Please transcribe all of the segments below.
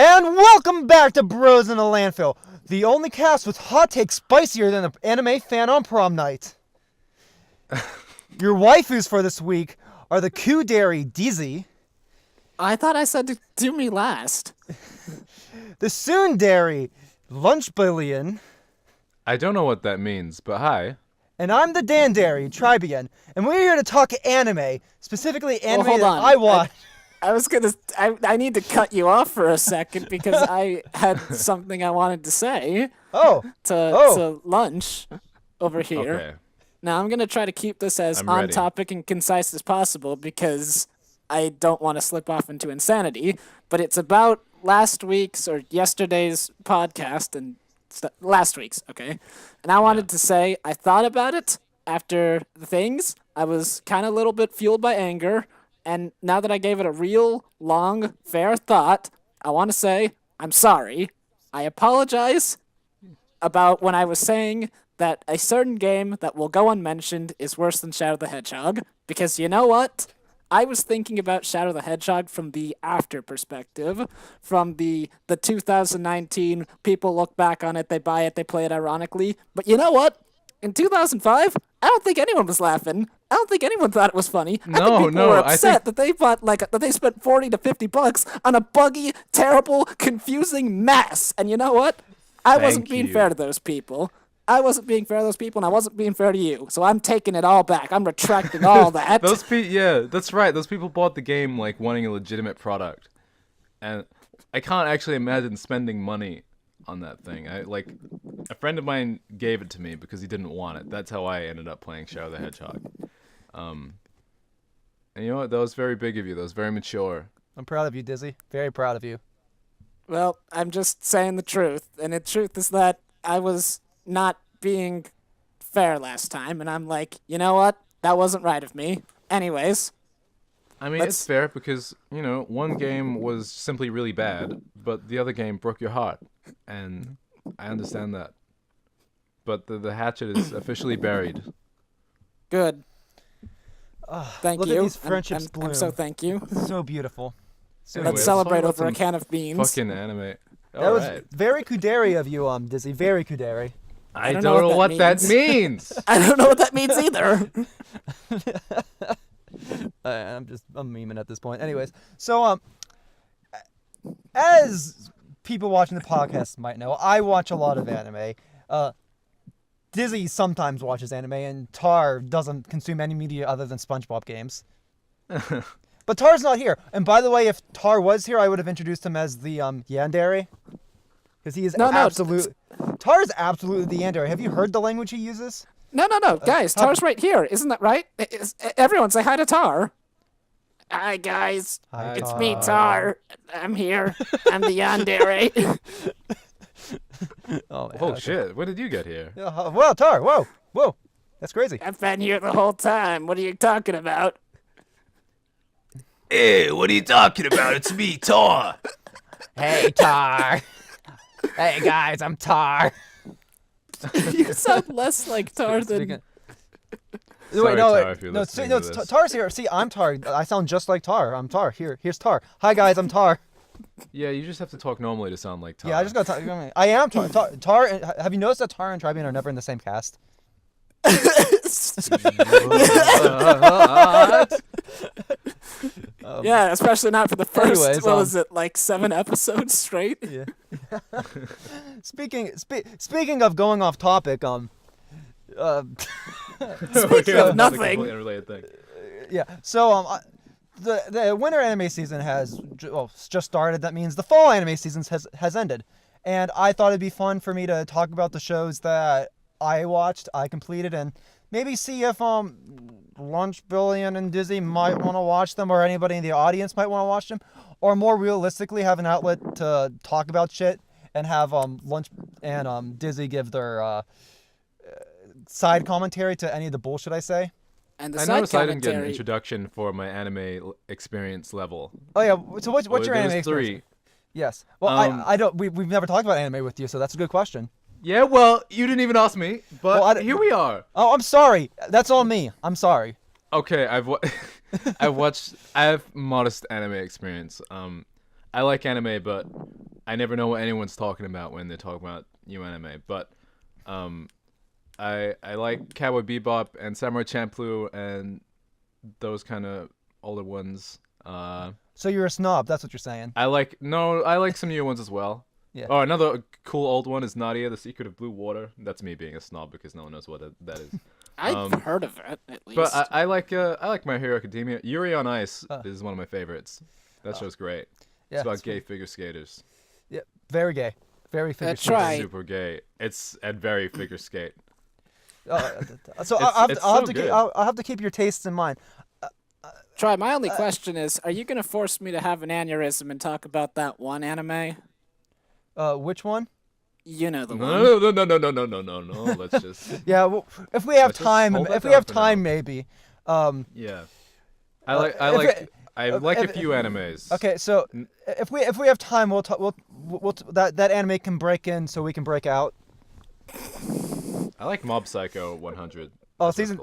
And welcome back to Bros in a Landfill, the only cast with hot takes spicier than an anime fan on prom night. Your waifus for this week are the Kuderi Dizzy, I thought I said to do me last. the Tsundere Lunchbillion, I don't know what that means, but hi. and I'm the Dandere Trybien, and we're here to talk anime, specifically anime hold that on. I watch. I need to cut you off for a second because I had something I wanted to say to Lunch over here. Okay. Now I'm going to try to keep this as I'm on ready. topic and concise as possible because I don't want to slip off into insanity, but it's about last week's or yesterday's podcast and last week's, okay? And I wanted to say I thought about it after the things. I was kind of a little bit fueled by anger, and now that I gave it a real, long, fair thought, I want to say I'm sorry. I apologize about when I was saying that a certain game that will go unmentioned is worse than Shadow the Hedgehog, because you know what? I was thinking about Shadow the Hedgehog from the after perspective, from the 2019, people look back on it, they buy it, they play it ironically. But you know what? In 2005, I don't think anyone was laughing. I don't think anyone thought it was funny. I think people were upset that they bought that they spent $40 to $50 on a buggy, terrible, confusing mess. And you know what? I wasn't being fair to those people. I wasn't being fair to those people, and I wasn't being fair to you. So I'm taking it all back. I'm retracting all that. Yeah, that's right. Those people bought the game like wanting a legitimate product, and I can't actually imagine spending money on that thing. A friend of mine gave it to me because he didn't want it. That's how I ended up playing Shadow the Hedgehog. And you know what? That was very big of you. That was very mature. I'm proud of you, Dizzy. Very proud of you. Well, I'm just saying the truth, and the truth is that I was not being fair last time, and I'm like, you know what? That wasn't right of me. Anyways. I mean, it's fair because, you know, one game was simply really bad, but the other game broke your heart, and I understand that. But the hatchet is officially buried. Good. Thank look you. At these friendships bloom. I'm so thank you. So beautiful. So Anyway, Let's let's celebrate talk about over a some can of beans. Fucking anime. That was Alright. very Kuderi of you, Dizzy. Very Kuderi. I don't know what that means. I don't know what that means either. I'm memeing at this point. Anyways, so as people watching the podcast might know, I watch a lot of anime. Dizzy sometimes watches anime, and Tar doesn't consume any media other than SpongeBob games. But Tar's not here. And by the way, if Tar was here, I would have introduced him as the Yandere. Because he is Tar is absolutely the Yandere. Have you heard the language he uses? No. Guys, Tar's right here. Isn't that right? Everyone say hi to Tar. Hi, guys. Hi, It's Tar. me, Tar. I'm here. I'm the Yandere. Oh, shit. When did you get here? Whoa, Tar. Whoa. That's crazy. I've been here the whole time. What are you talking about? Hey, what are you talking about? It's me, Tar. Hey, Tar. Hey, guys, I'm Tar. You sound less like Tar than... Sorry, Tar, if you're listening to this. Tar's here. See, I'm Tar. I sound just like Tar. I'm Tar. Here's Tar. Hi, guys, I'm Tar. Yeah, you just have to talk normally to sound like Tar. Yeah, I just got Tar. I am Tar. Tar. Have you noticed that Tar and Trybien are never in the same cast? Yeah, especially not for the first, anyways, what was it, like 7 episodes straight? Yeah. Speaking of going off topic, Speaking of nothing. Completely unrelated thing. yeah. So the winter anime season has just started. That means the fall anime season has ended, and I thought it'd be fun for me to talk about the shows that I watched, I completed, and maybe see if Lunchbillion and Dizzy might want to watch them, or anybody in the audience might want to watch them, or more realistically have an outlet to talk about shit and have Lunch and Dizzy give their side commentary to any of the bullshit I say. And the I side noticed I didn't get an commentary... introduction for my anime experience level. Oh yeah, so what's your anime There's experience? 3. Yes. Well, I don't. We've never talked about anime with you, so that's a good question. Yeah, well, you didn't even ask me, but Well, here we are. Oh, I'm sorry. That's all me. I'm sorry. Okay, I have modest anime experience. I like anime, but I never know what anyone's talking about when they're talking about new anime. But I like Cowboy Bebop and Samurai Champloo and those kind of older ones. So you're a snob. That's what you're saying. I like some new ones as well. Yeah. Oh, another cool old one is Nadia, The Secret of Blue Water. That's me being a snob because no one knows what that is. I've heard of it at least. But I like My Hero Academia. Yuri on Ice is one of my favorites. That show's great. Yeah, it's about gay figure skaters. Yeah, very gay. Very figure That's right. Super gay. It's at very figure skate. So It's I'll have to keep your tastes in mind. Try. My only question is, are you gonna force me to have an aneurysm and talk about that one anime? Which one? You know the one. No. Let's just. Yeah, well, if we have Let's just time, hold if that we have for time, now. maybe. Yeah. I like a few animes. Okay, so if we have time, we'll that anime can break in, so we can break out. I like Mob Psycho 100. Oh, season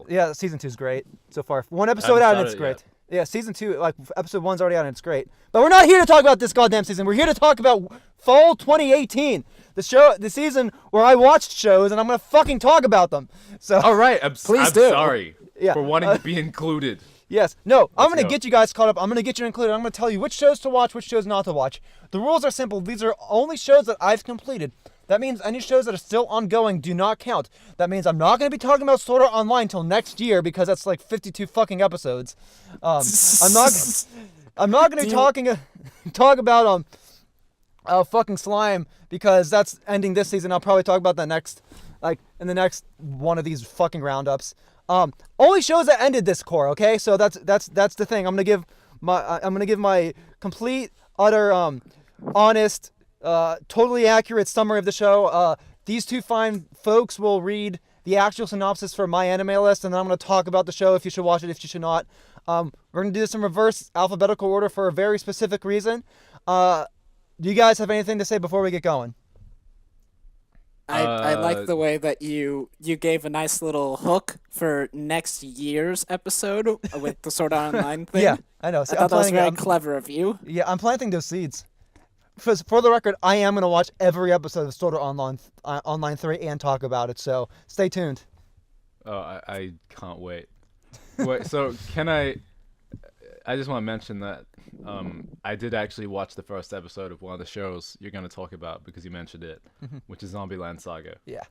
2 is great so far. One episode out and it's great. Yeah, season 2, like episode 1's already out and it's great. But we're not here to talk about this goddamn season. We're here to talk about fall 2018, the season where I watched shows and I'm gonna fucking talk about them. So. All right, I'm Please do. sorry Yeah, for wanting to be included. Yes. No, I'm going to go. get you guys caught up. I'm going to get you included. I'm going to tell you which shows to watch, which shows not to watch. The rules are simple. These are only shows that I've completed. That means any shows that are still ongoing do not count. That means I'm not going to be talking about Sword Art Online until next year because that's like 52 fucking episodes. I'm not going to talk about fucking Slime because that's ending this season. I'll probably talk about that in the next one of these fucking roundups. Only shows that ended this core, okay? So that's the thing. I'm gonna give my complete, utter, honest, totally accurate summary of the show. These two fine folks will read the actual synopsis for my anime list, and then I'm gonna talk about the show if you should watch it, if you should not. We're gonna do this in reverse alphabetical order for a very specific reason. Do you guys have anything to say before we get going? I like the way that you gave a nice little hook for next year's episode with the Sword Art Online thing. Yeah, I know. See, I thought that was very clever of you. Yeah, I'm planting those seeds. For the record, I am going to watch every episode of Sword Art Online 3 and talk about it, so stay tuned. Oh, I can't wait. Wait, so can I just want to mention that I did actually watch the first episode of one of the shows you're going to talk about because you mentioned it, which is Zombieland Saga. Yeah.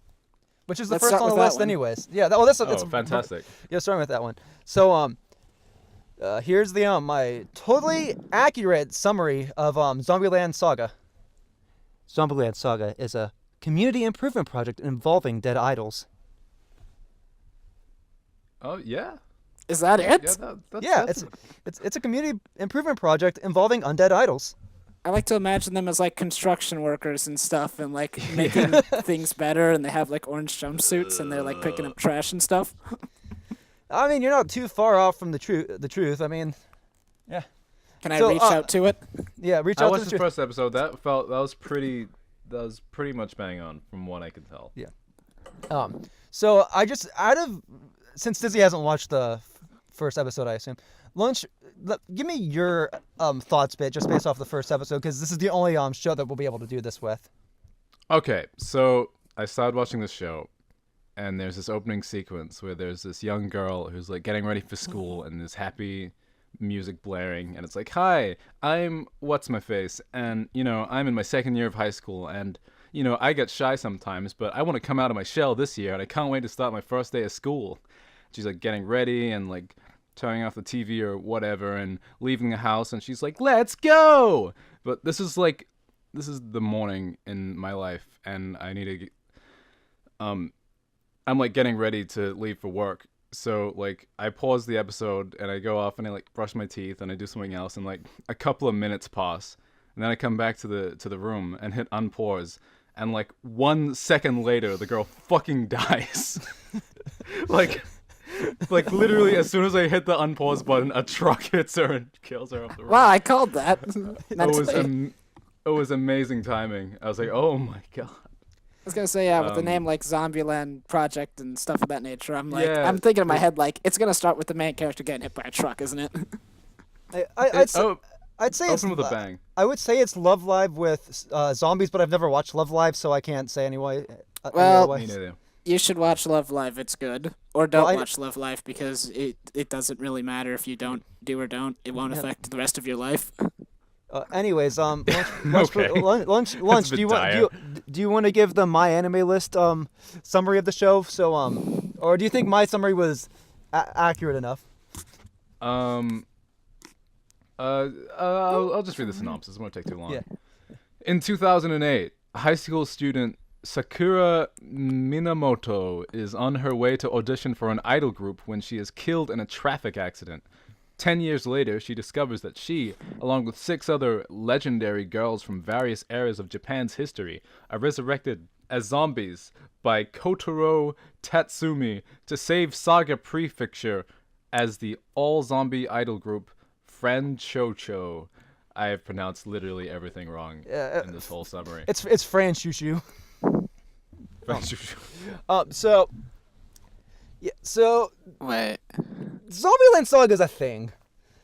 Which is the Let's first start on the with that list one. anyways. Yeah, that's Fantastic. Yeah, starting with that one. So here's the my totally accurate summary of Zombieland Saga. Zombieland Saga is a community improvement project involving dead idols. Oh, yeah? Is that it? Yeah, it's a community improvement project involving undead idols. I like to imagine them as like construction workers and stuff, and like making things better, and they have like orange jumpsuits, and they're like picking up trash and stuff. I mean, you're not too far off from the truth. I mean, yeah. Can I reach out to it? Yeah, reach I out to watched the the truth. first episode. That was pretty much bang on from what I can tell. Yeah. So I just since Dizzy hasn't watched the first episode, I assume. Give me your thoughts, bit just based off the first episode, because this is the only show that we'll be able to do this with. Okay, so I started watching the show, and there's this opening sequence where there's this young girl who's like getting ready for school, and there's happy music blaring, and it's like, "Hi, I'm what's my face, and I'm in my second year of high school, and I get shy sometimes, but I want to come out of my shell this year, and I can't wait to start my first day of school." She's like getting ready and like turning off the TV or whatever and leaving the house, and she's like, "Let's go!" But this is the morning in my life, and I need to I'm like getting ready to leave for work. So like I pause the episode and I go off and I like brush my teeth and I do something else, and like a couple of minutes pass, and then I come back to the room and hit unpause, and like 1 second later the girl fucking dies. Like literally, as soon as I hit the unpause button, a truck hits her and kills her off the road. Wow, I called that. It was amazing timing. I was like, oh my god. I was gonna say, yeah, with the name like Zombieland Project and stuff of that nature, I'm like, Yeah, I'm thinking in my head like, it's gonna start with the main character getting hit by a truck, isn't it? I'd say Open with a bang. I would say it's Love Live with zombies, but I've never watched Love Live, so I can't say anyway. Well, Me neither. You should watch Love Live. It's good. Or don't Well, watch Love Live because it doesn't really matter if you don't do or don't. It won't affect the rest of your life. Anyways, lunch, Okay. lunch. That's a Do bit dire. you want to give the My Anime List summary of the show? So or do you think my summary was accurate enough? I'll just read the synopsis. It won't take too long. Yeah. In 2008, high school student Sakura Minamoto is on her way to audition for an idol group when she is killed in a traffic accident. 10 years later, she discovers that she, along with 6 other legendary girls from various eras of Japan's history, are resurrected as zombies by Kotaro Tatsumi to save Saga Prefecture as the all-zombie idol group Friend Chocho. I have pronounced literally everything wrong in this whole summary. It's Fran Shushu. Friend Chocho. So Wait. Zombieland Saga is a thing.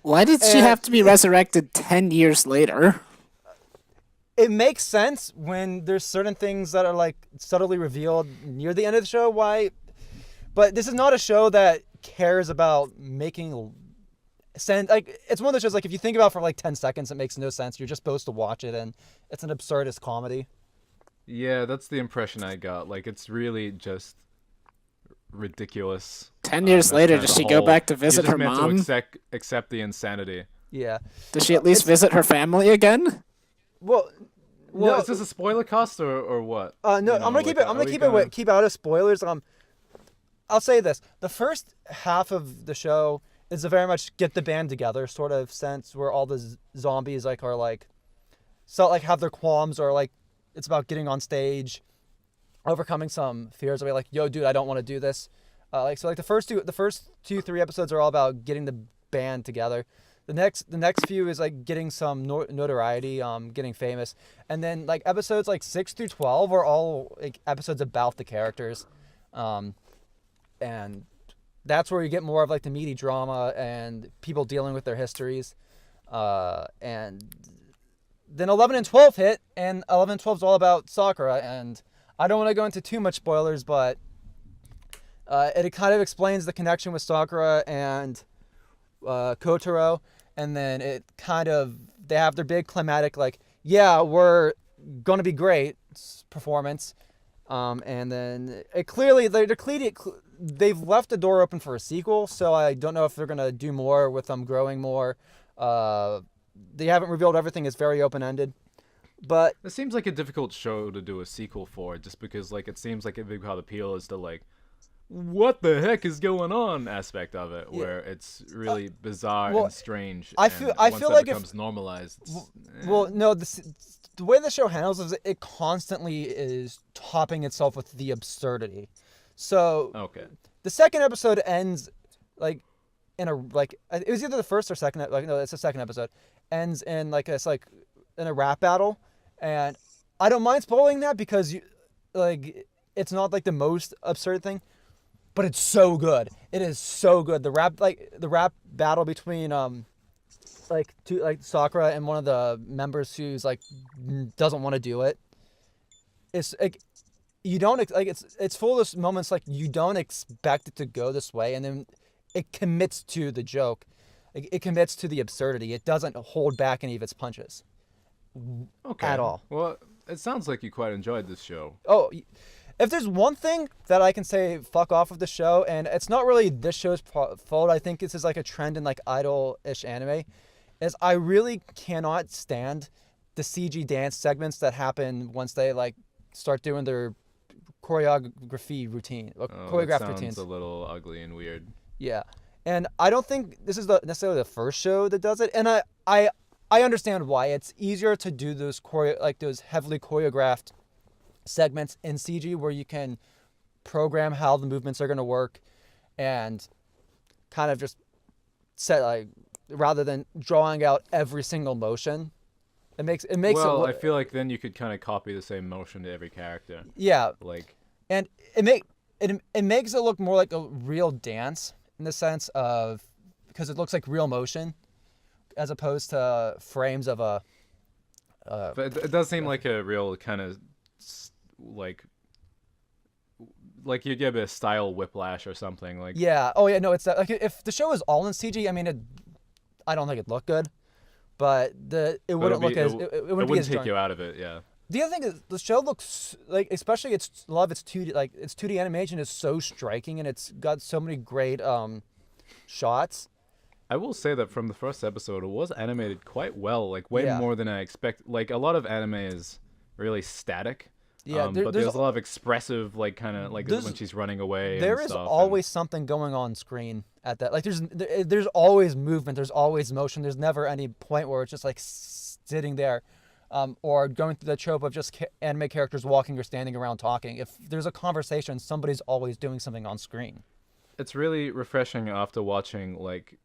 Why did she have to be resurrected 10 years later? It makes sense when there's certain things that are like subtly revealed near the end of the show. Why? But this is not a show that cares about making sense. Like, it's one of those shows, like, if you think about it for like 10 seconds, it makes no sense. You're just supposed to watch it, and it's an absurdist comedy. Yeah, that's the impression I got. Like, it's really just ridiculous. 10 years later, does she go back to visit her You're just mom? meant to accept the insanity. Yeah. Does she at least visit her family again? Well, Well, no, is this a spoiler cast or what? no, You know, I'm gonna keep like, it. I'm are gonna we keep gonna- it. Keep out of spoilers. I'll say this: the first half of the show is a very much get the band together sort of sense, where all the zombies like are like, so like have their qualms, or like it's about getting on stage, overcoming some fears. Of like, yo, dude, I don't want to do this. The first 2-3 episodes are all about getting the band together. The next few is like getting some notoriety, getting famous, and then like episodes like 6 through 12 are all like episodes about the characters, and that's where you get more of like the meaty drama and people dealing with their histories, and then 11 and 12 hit, and 11 and 12 is all about Sakura, and I don't want to go into too much spoilers, but it kind of explains the connection with Sakura and Kotaro, and then they have their big climatic, like, yeah, we're gonna be great performance, and then they've left the door open for a sequel, so I don't know if they're gonna do more with them growing more. They haven't revealed everything. It's very open-ended, but It seems like a difficult show to do a sequel for, just because like it seems like a big part of the appeal is the like, what the heck is going on aspect of it, where it's really bizarre and strange. I and feel once that like becomes normalized. no, the way the show handles is it constantly is topping itself with the absurdity. So Okay. the second episode ends like in a like it was either the first or second, like, no, it's the second episode, ends in like it's like in a rap battle, and I don't mind spoiling that because it's not like the most absurd thing, but it's so good. It is so good. The rap battle between Sakura and one of the members who's like doesn't want to do it. It's like you don't it's full of those moments like you don't expect it to go this way, and then it commits to the joke. It commits to the absurdity. It doesn't hold back any of its punches. Okay. At all. Well, it sounds like you quite enjoyed this show. Oh, if there's one thing that I can say fuck off of the show, and it's not really this show's fault, I think this is like a trend in like idol-ish anime, is I really cannot stand the CG dance segments that happen once they like start doing their choreography routine, choreographed that sounds routines. a little ugly and weird. Yeah, and I don't think this is necessarily the first show that does it, and I understand why. It's easier to do those those heavily choreographed segments in CG where you can program how the movements are going to work and kind of just set rather than drawing out every single motion. It makes Well, it I feel like then you could kind of copy the same motion to every character. yeah, Like, and it makes it look more like a real dance in the sense of because it looks like real motion. as opposed to frames of a. But it does seem like a real kind of like you get a bit of style whiplash or something. Like Yeah. Oh yeah. No, it's like if the show was all in CG, I mean, I don't think it'd look good, but it wouldn't look as it wouldn't be as take jarring. you out of it. Yeah. The other thing is the show looks like, especially its a lot of its 2D, like its 2D animation is so striking, and it's got so many great shots. I will say that from the first episode, it was animated quite well, like way Yeah. more than I expect. Like a lot of anime is really static. Yeah, But there's a lot of expressive, like kind of like when she's running away. There and is stuff, always something going on screen at that. Like there's always movement. There's always motion. There's never any point where it's just like sitting there, or going through the trope of just anime characters walking or standing around talking. If there's a conversation, somebody's always doing something on screen. It's really refreshing after watching like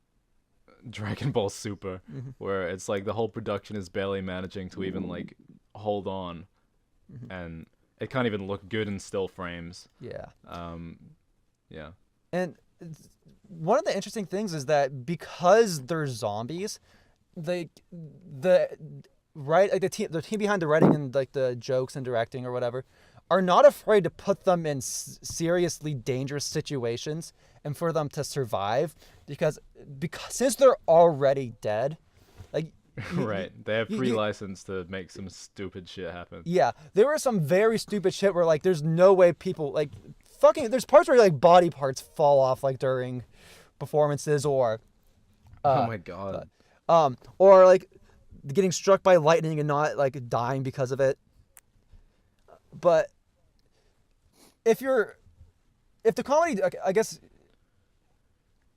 Dragon Ball Super, where it's like the whole production is barely managing to even like hold on, and it can't even look good in still frames. Yeah. Yeah. And one of the interesting things is that because they're zombies, the team behind the writing and like the jokes and directing or whatever are not afraid to put them in seriously dangerous situations and for them to survive because since they're already dead, like Right. They have free license to make some stupid shit happen. yeah, there were some very stupid shit where like there's no way people like fucking there's parts where like body parts fall off like during performances or Oh my god. or like getting struck by lightning and not like dying because of it. But if the comedy, I guess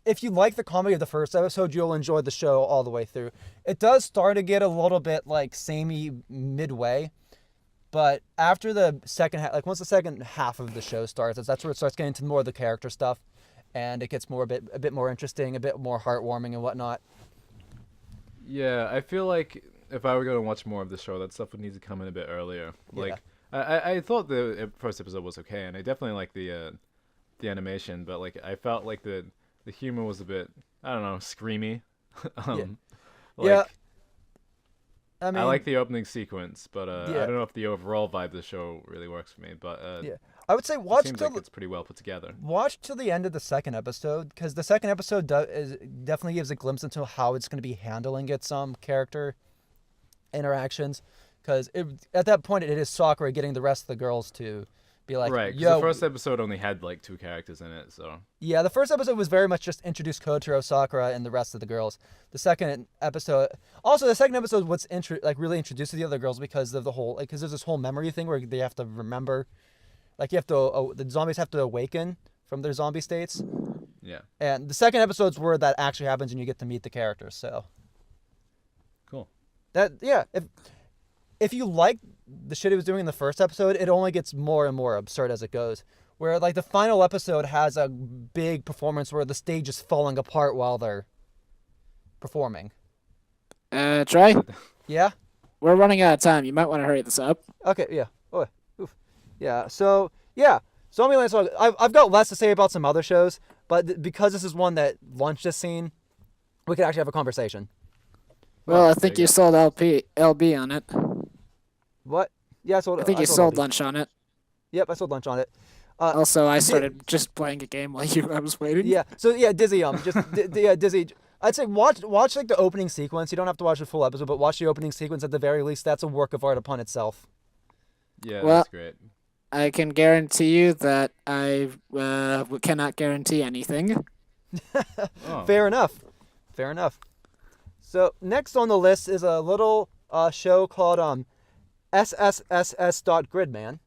if you like the comedy of the first episode, you'll enjoy the show all the way through. It does start to get a little bit like samey midway, but after the second half, like once the second half of the show starts, that's where it starts getting into more of the character stuff, and it gets a bit more interesting, a bit more heartwarming and whatnot. Yeah, I feel like if I were going to watch more of the show, that stuff would need to come in a bit earlier. Like, I thought the first episode was okay, and I definitely liked the animation, but like I felt like the humor was a bit, I don't know, screamy. Yeah. I mean, I like the opening sequence, but I Yeah. don't know if the overall vibe of the show really works for me. But yeah, I would say it watch seems till like it's pretty well put together. watch till the end of the second episode, because the second episode definitely gives a glimpse into how it's going to be handling its character interactions. Because at that point, it is Sakura getting the rest of the girls to be like, Right, 'cause yo. the first episode only had like 2 characters in it, so. Yeah, the first episode was very much just introduce Kotaro, Sakura, and the rest of the girls. The second episode what's really introduced to the other girls because of the whole, like, because there's this whole memory thing where they have to remember, like, the zombies have to awaken from their zombie states. Yeah. And the second episode's where that actually happens and you get to meet the characters. So Cool. if you like the shit it was doing in the first episode, it only gets more and more absurd as it goes. Where like the final episode has a big performance where the stage is falling apart while they're performing. Try. Yeah? We're running out of time. You might want to hurry this up. Okay, yeah. Oh, oof. Yeah, so, yeah. Zombieland Saga, I've got less to say about some other shows, but because this is one that Lunch just seen, we could actually have a conversation. Well, I there think you you go. sold LB on it. What? Yeah, I sold I think you sold LB. Lunch on it. Yep, I sold Lunch on it. Also, I started just playing a game while I was waiting. Yeah, so yeah, Dizzy, Dizzy, I'd say watch like the opening sequence. You don't have to watch the full episode, but watch the opening sequence at the very least. That's a work of art upon itself. Yeah, Well- that's great. I can guarantee you that I cannot guarantee anything. Oh. Fair enough. So next on the list is a little show called SSSS.Gridman.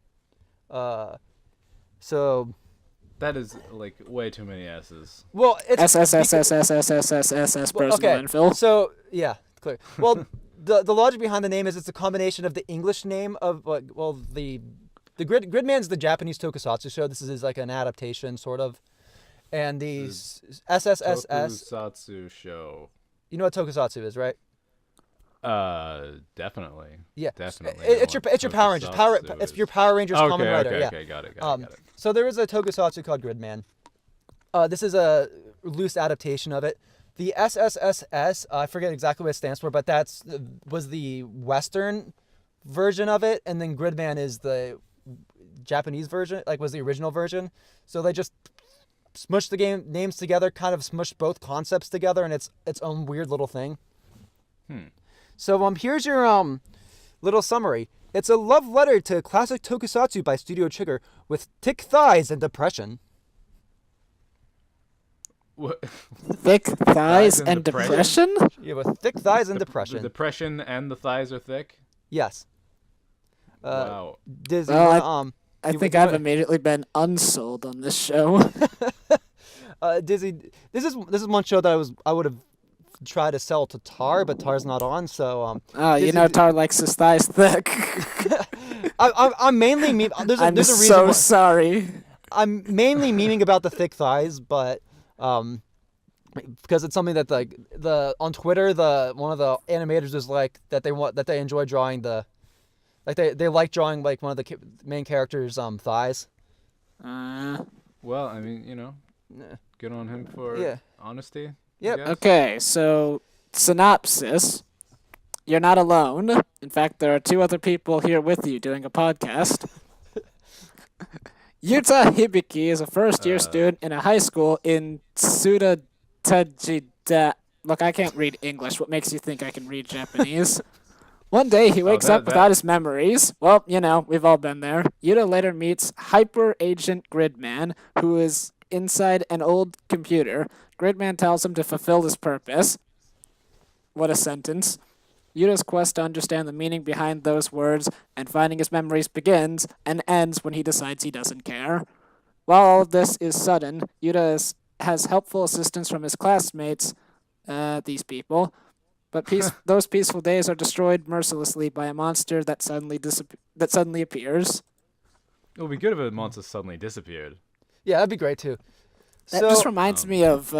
So, That is like way too many S's. well, it's SSSSSSSSSS Bros okay. Landfill. So yeah, clear. Well, the logic behind the name is it's a combination of the English name of the Gridman's the Japanese tokusatsu show. This is like an adaptation sort of, and the SSSS. Tokusatsu show. You know what tokusatsu is, right? Definitely. Yeah, Definitely. It's your Power Rangers. It's your Power Rangers Common Rider. Okay, Yeah. okay, got it. So there is a tokusatsu called Gridman. This is a loose adaptation of it. The SSSS, I forget exactly what it stands for, but was the Western version of it, and then Gridman is the Japanese version, like was the original version. So they just smushed the game names together, kind of smushed both concepts together, and it's its own weird little thing. So here's your little summary. It's a love letter to classic tokusatsu by Studio Trigger with thick thighs and depression. What? Thick thighs and depression? Yeah, with thick thighs and depression. The depression and the thighs are thick? Yes. Wow. Disney, I think I've immediately been unsold on this show. Dizzy, this is one show that I would have tried to sell to Tar, but Tar's not on, so Dizzy, Tar likes his thighs thick. I'm mainly there's a reason so sorry. I'm mainly memeing about the thick thighs, but because it's something that on Twitter one of the animators is like that they enjoy drawing they like drawing like one of the main characters' thighs. Well, I mean, good on him for honesty. Yep. Okay, so synopsis. You're not alone. In fact, there are 2 other people here with you doing a podcast. Yuta Hibiki is a first-year student in a high school in Tsurutajida. Look, I can't read English. What makes you think I can read Japanese? One day, he wakes up without his memories. Well, we've all been there. Yuta later meets Hyper Agent Gridman, who is inside an old computer. Gridman tells him to fulfill his purpose. What a sentence. Yuta's quest to understand the meaning behind those words and finding his memories begins and ends when he decides he doesn't care. While all of this is sudden, Yuta has helpful assistance from his classmates, these people, but those peaceful days are destroyed mercilessly by a monster that suddenly appears. It would be good if a monster suddenly disappeared. Yeah, that'd be great too. That just reminds me of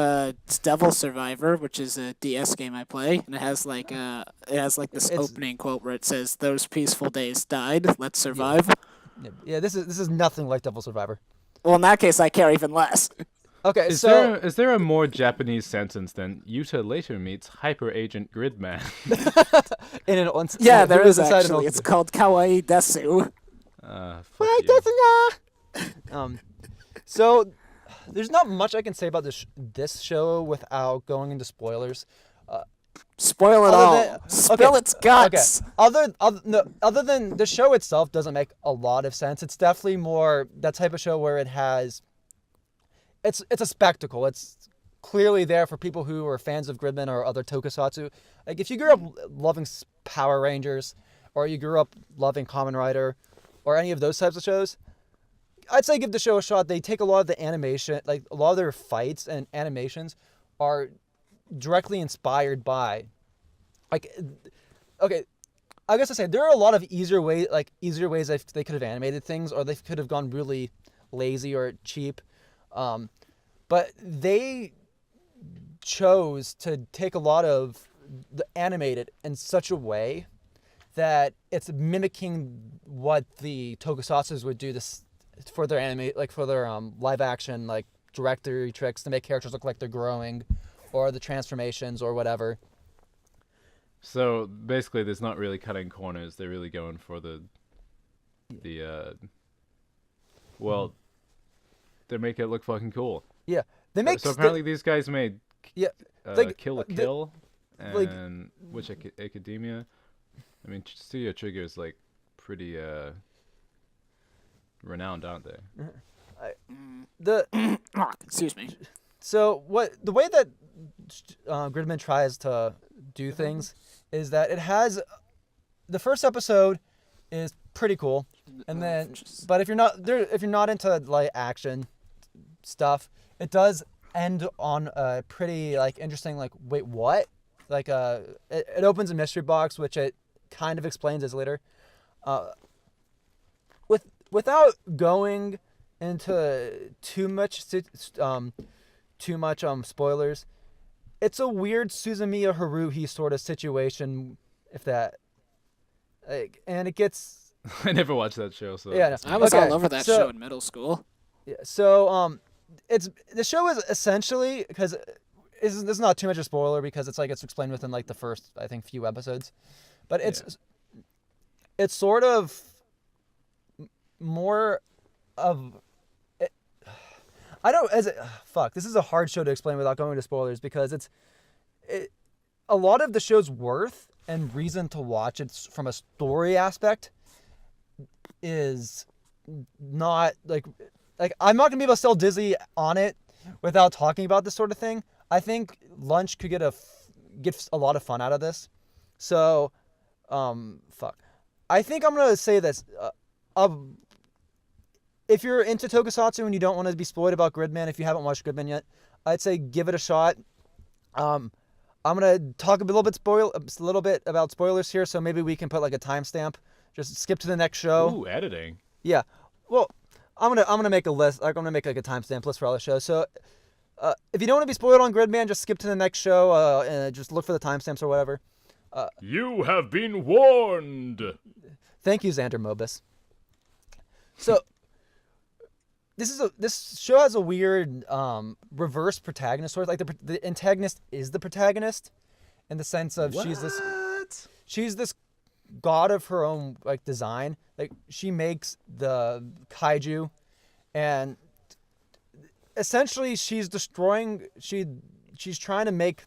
Devil Survivor, which is a DS game I play, and it has this opening quote where it says, "Those peaceful days died. Let's survive." Yeah, this is nothing like Devil Survivor. Well, in that case, I care even less. Okay, is there a more Japanese sentence than Yuta later meets Hyper Agent Gridman? There is actually. It's called Kawaii Desu. So. There's not much I can say about this show without going into spoilers. Spoil it all. Spill its guts. Okay. Other than the show itself doesn't make a lot of sense. It's definitely more that type of show where it's a spectacle. It's clearly there for people who are fans of Gridman or other tokusatsu. Like if you grew up loving Power Rangers, or you grew up loving Kamen Rider, or any of those types of shows, I'd say give the show a shot. They take a lot of the animation, like a lot of their fights and animations are directly inspired by, okay, I guess I say there are a lot of easier ways that they could have animated things, or they could have gone really lazy or cheap, but they chose to take a lot of the animated in such a way that it's mimicking what the tokusatsus would do for their live action directory tricks to make characters look like they're growing, or the transformations or whatever. So basically, there's not really cutting corners. They're really going for they make it look fucking cool. Yeah, they make. So apparently, these guys made Kill la Kill and Witch Academia. I mean, Studio Trigger is pretty renowned, aren't they? Excuse me. So the way that Gridman tries to do things is that it has the first episode is pretty cool, and then but if you're not into action stuff, it does end on a pretty interesting wait, what? It opens a mystery box, which it kind of explains as later. Without going into too much spoilers, it's a weird Suzumiya Haruhi sort of situation, if that, and it gets. I never watched that show, so yeah, no. I was all over that show in middle school. Yeah, so the show is essentially, because this is not too much a spoiler because it's explained within like the first, I think, few episodes, but it's sort of more of it, I don't as it, fuck this is a hard show to explain without going into spoilers because a lot of the show's worth and reason to watch it from a story aspect is not like I'm not gonna be able to sell Disney on it without talking about this sort of thing. I think Lunch could get a lot of fun out of this. So, fuck. I think I'm gonna say this. If you're into Tokusatsu and you don't want to be spoiled about Gridman, if you haven't watched Gridman yet, I'd say give it a shot. I'm gonna talk a little bit about spoilers here, so maybe we can put like a timestamp. Just skip to the next show. Ooh, editing. Yeah. Well, I'm gonna make a list. I'm gonna make like a timestamp list for all the shows. So, if you don't want to be spoiled on Gridman, just skip to the next show and just look for the timestamps or whatever. You have been warned. Thank you, Xander Mobus. So, this show has a weird reverse protagonist story. Like the antagonist is the protagonist, in the sense of she's this god of her own like design. Like she makes the kaiju, and essentially she's trying to make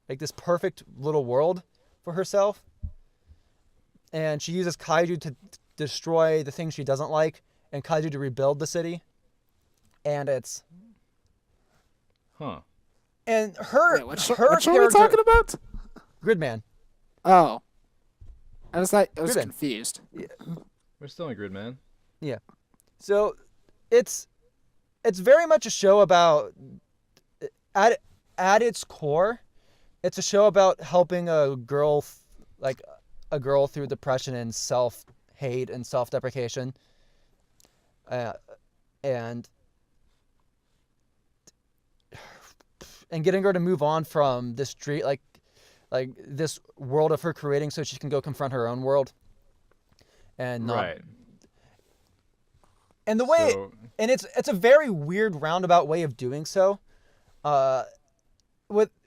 like this perfect little world for herself, and she uses kaiju to destroy the things she doesn't like and kaiju to rebuild the city. And it's and her Wait, what her show are we talking about? Gridman. Oh, I was Gridman. confused. We're still in Gridman. Yeah. So it's very much a show about at its core, it's a show about helping a girl through depression and self-hate and self-deprecation. And getting her to move on from this street, like this world of her creating, so she can go confront her own world. And right. And the way, and it's a very weird roundabout way of doing so. And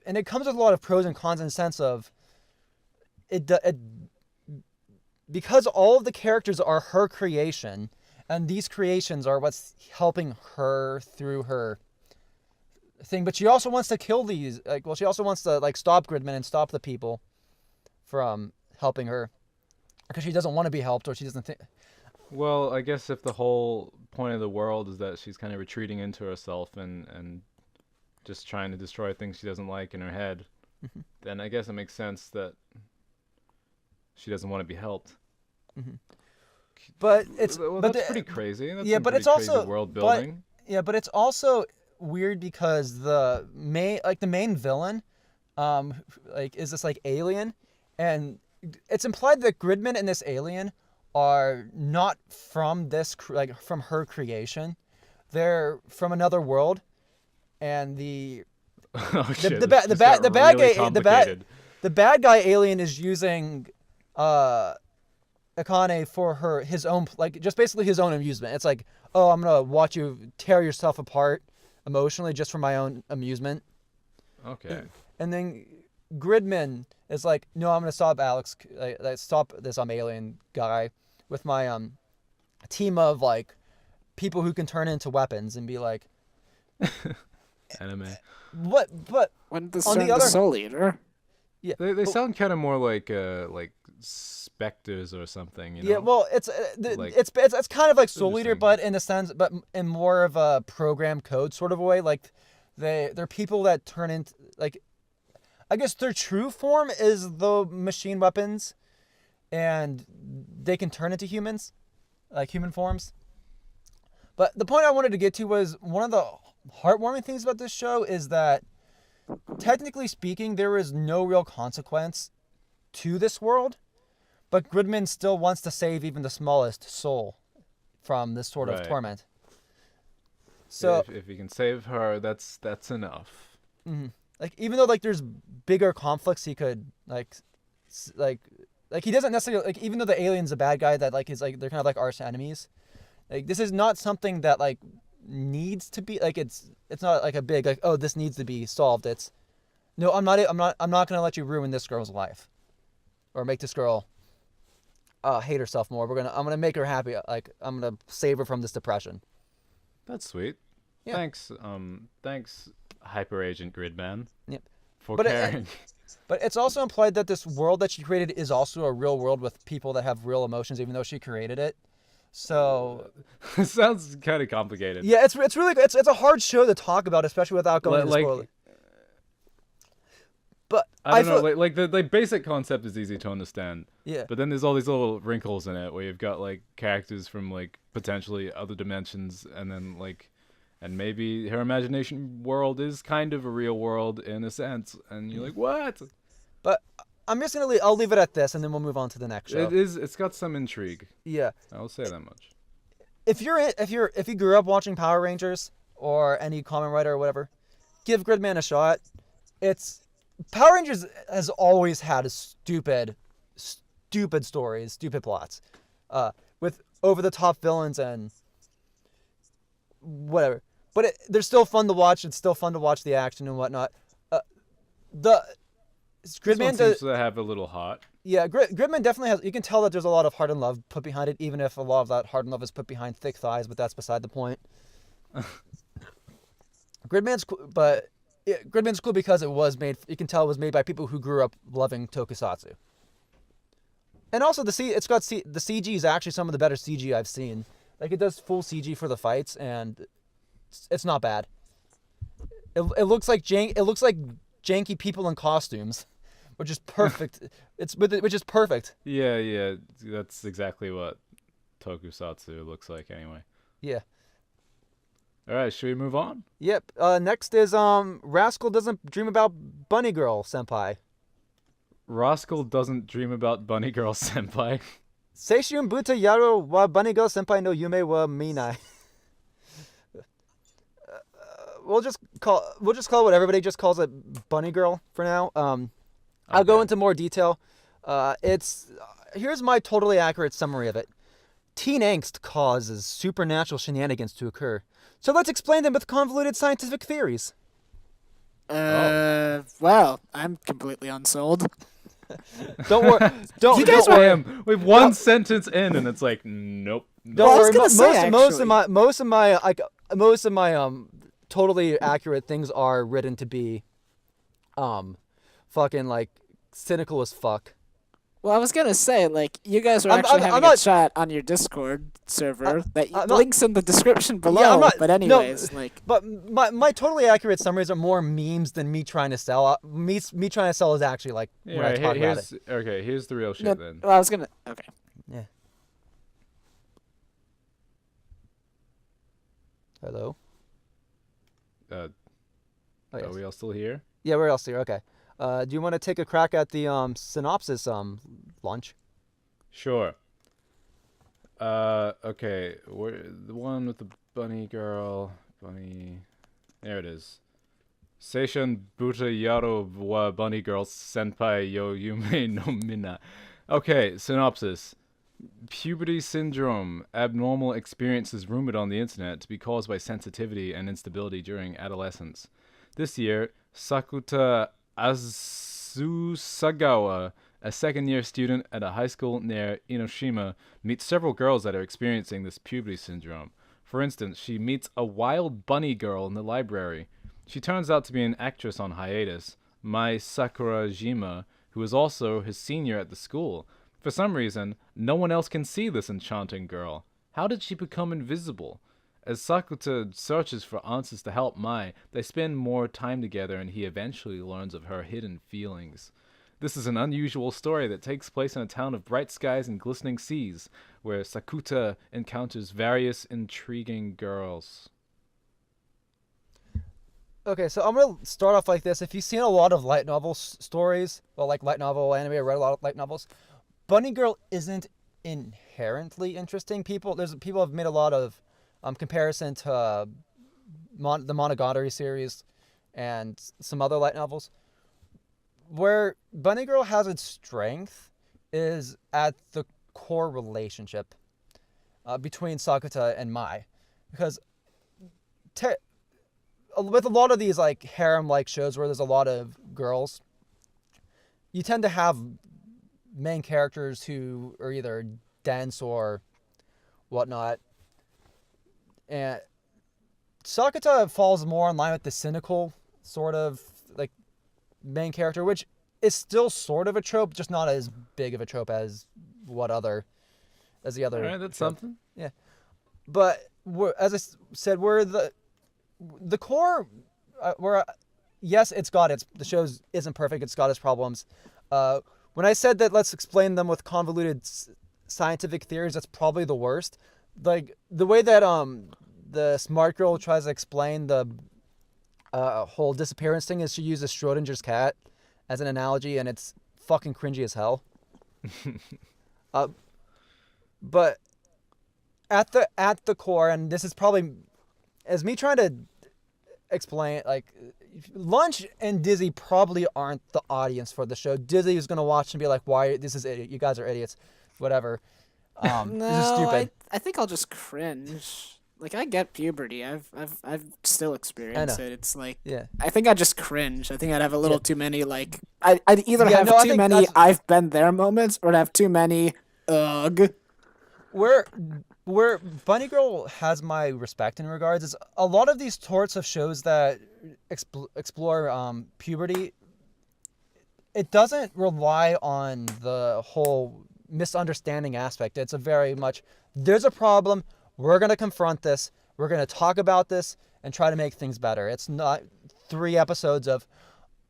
it comes with a lot of pros and cons in the sense of it because all of the characters are her creation, and these creations are what's helping her through her thing. But she also wants to kill these. She also wants to stop Gridman and stop the people from helping her because she doesn't want to be helped, or she doesn't think. Well, I guess if the whole point of the world is that she's kind of retreating into herself and just trying to destroy things she doesn't like in her head, Mm-hmm. then I guess it makes sense that she doesn't want to be helped. Mm-hmm. But that's pretty crazy. That's but it's crazy also world building. But it's also weird because the main villain, is this alien, and it's implied that Gridman and this alien are not from this from her creation. They're from another world, and the bad guy alien is using Akane for his own just basically his own amusement. It's like, oh, I'm gonna watch you tear yourself apart emotionally just for my own amusement. Okay. And then Gridman is like, no, I'm gonna stop stop this alien guy with my team of people who can turn into weapons and be like anime. What? But When the on the other Soul Eater. Yeah, They sound kind of more like specters or something, you know? yeah. Well, it's kind of like Soul Eater, Interesting. but in a sense, but in more of a program code sort of a way. Like they're people that turn into I guess their true form is the machine weapons, and they can turn into humans, like human forms. But the point I wanted to get to was one of the heartwarming things about this show is that, technically speaking, there is no real consequence to this world, but Gridman still wants to save even the smallest soul from this sort of torment. So if you can save her, that's enough. Mm-hmm. Even though there's bigger conflicts, he could he doesn't necessarily even though the alien's a bad guy that is they're kind of arch enemies. This is not something that needs to be it's not a big oh, this needs to be solved. It's No, I'm not. I'm not gonna let you ruin this girl's life, or make this girl hate herself more. I'm gonna make her happy. Like I'm gonna save her from this depression. That's sweet. Yeah. Thanks, Hyper Agent Gridman, Yep. for But caring. But it's also implied that this world that she created is also a real world with people that have real emotions, even though she created it. So It sounds kind of complicated. yeah, it's really good. It's a hard show to talk about, especially without going into Like, spoiler. But I don't know. Like the basic concept is easy to understand. Yeah. But then there's all these little wrinkles in it where you've got like characters from like potentially other dimensions, and then like, and maybe her imagination world is kind of a real world in a sense, and you're like, what? But I'm just gonna I'll leave it at this, and then we'll move on to the next show. It's got some intrigue. Yeah. I'll say that much. If you grew up watching Power Rangers or any Kamen Rider or whatever, give Gridman a shot. Power Rangers has always had stupid stories, stupid plots, with over the top villains and whatever. But they're still fun to watch. It's still fun to watch the action and whatnot. Gridman seems to have a little heart. Yeah, Gridman definitely has. You can tell that there's a lot of heart and love put behind it, even if a lot of that heart and love is put behind thick thighs. But that's beside the point. Gridman's cool because it was made. You can tell it was made by people who grew up loving tokusatsu. And also the CG is actually some of the better CG I've seen. Like it does full CG for the fights, and it's not bad. It looks like janky people in costumes, which is perfect. Which is perfect. Yeah, that's exactly what tokusatsu looks like anyway. Yeah. All right, should we move on? Yep. Next is Rascal Doesn't Dream About Bunny Girl Senpai. Rascal Doesn't Dream About Bunny Girl Senpai. Seishun Buta Yaro wa Bunny Girl Senpai no Yume wa Minai. We'll just call what everybody just calls it Bunny Girl for now. I'll go into more detail. Here's my totally accurate summary of it. Teen angst causes supernatural shenanigans to occur. So let's explain them with convoluted scientific theories. Well, I'm completely unsold. Don't worry. You guys don't worry. We've one sentence in, and it's like, nope. Don't I was worry. gonna say, Most of my totally accurate things are written to be, fucking like cynical as fuck. Well, I was gonna say, like, you guys are actually having a chat on your Discord server links in the description below. But anyways, But my totally accurate summaries are more memes than me trying to sell. Me trying to sell is actually like when I talk about it. Okay, here's the real shit then. Well, I was gonna. Okay. Yeah. Hello. Are yes. we all still here? Yeah, we're all here. Okay. Do you want to take a crack at the synopsis Lunch? Sure. Okay. The one with the bunny girl. There it is. Seishun Buta Yaro wa Bunny Girl Senpai yo Yume no Mina. Okay, synopsis. Puberty syndrome, abnormal experiences rumored on the internet to be caused by sensitivity and instability during adolescence. This year, Sakuta Asusagawa, a second-year student at a high school near Enoshima, meets several girls that are experiencing this puberty syndrome. For instance, she meets a wild bunny girl in the library. She turns out to be an actress on hiatus, Mai Sakurajima, who is also his senior at the school. For some reason, no one else can see this enchanting girl. How did she become invisible? As Sakuta searches for answers to help Mai, they spend more time together and he eventually learns of her hidden feelings. This is an unusual story that takes place in a town of bright skies and glistening seas, where Sakuta encounters various intriguing girls. Okay, so I'm going to start off like this. If you've seen a lot of light novel stories, well, like light novel anime, or read a lot of light novels, Bunny Girl isn't inherently interesting. People have made a lot of comparison to the Monogatari series and some other light novels. Where Bunny Girl has its strength is at the core relationship between Sakuta and Mai. Because with a lot of these like harem-like shows where there's a lot of girls, you tend to have main characters who are either dense or whatnot. And Sakata falls more in line with the cynical sort of like main character, which is still sort of a trope, just not as big of a trope as the other. All right, that's trope. something. Yeah, but as I said, we're the core. Yes, the show isn't perfect. It's got its problems. When I said that, let's explain them with convoluted scientific theories. That's probably the worst. Like the way that the smart girl tries to explain the whole disappearance thing is she uses Schrodinger's cat as an analogy, and it's fucking cringy as hell. But at the core, and this is probably as me trying to explain, like Lunch and Dizzy probably aren't the audience for the show. Dizzy is gonna watch and be like, "Why this is idiot? You guys are idiots." Whatever. This is stupid. I think I'll just cringe. Like I get puberty. I've still experienced it. It's like I think I'd just cringe. I think I'd have a little too many like I'd either have too many I've been there moments or I'd have too many ugh. Where Bunny Girl has my respect in regards is a lot of these sorts of shows that explore puberty. It doesn't rely on the whole misunderstanding aspect. It's a very much there's a problem. We're going to confront this. We're going to talk about this and try to make things better. It's not 3 episodes of,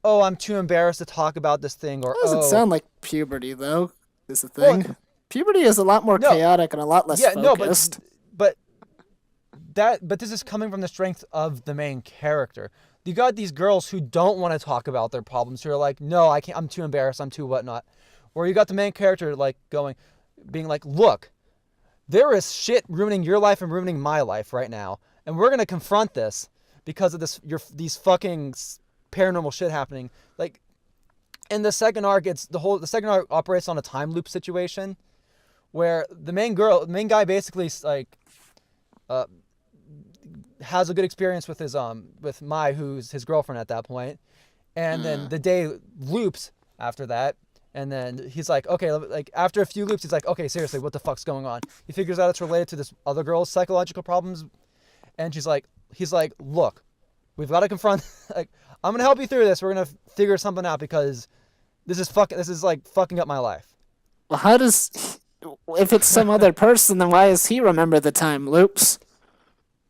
oh, I'm too embarrassed to talk about this thing. Or it doesn't sound like puberty, though, is the thing. Well, puberty is a lot more chaotic and a lot less focused. But this is coming from the strength of the main character. You got these girls who don't want to talk about their problems, who are like, no, I can't. I'm too embarrassed. I'm too whatnot. Or you got the main character being like, look, there is shit ruining your life and ruining my life right now, and we're gonna confront this because of these fucking paranormal shit happening. Like in the second arc, the second arc operates on a time loop situation, where the main guy basically has a good experience with his with Mai, who's his girlfriend at that point, and then the day loops after that. And then he's like, okay, like after a few loops, he's like, okay, seriously, what the fuck's going on? He figures out it's related to this other girl's psychological problems. And he's like, look, we've got to confront, like, I'm going to help you through this. We're going to figure something out because this is fucking up my life. Well, if it's some other person, then why does he remember the time loops?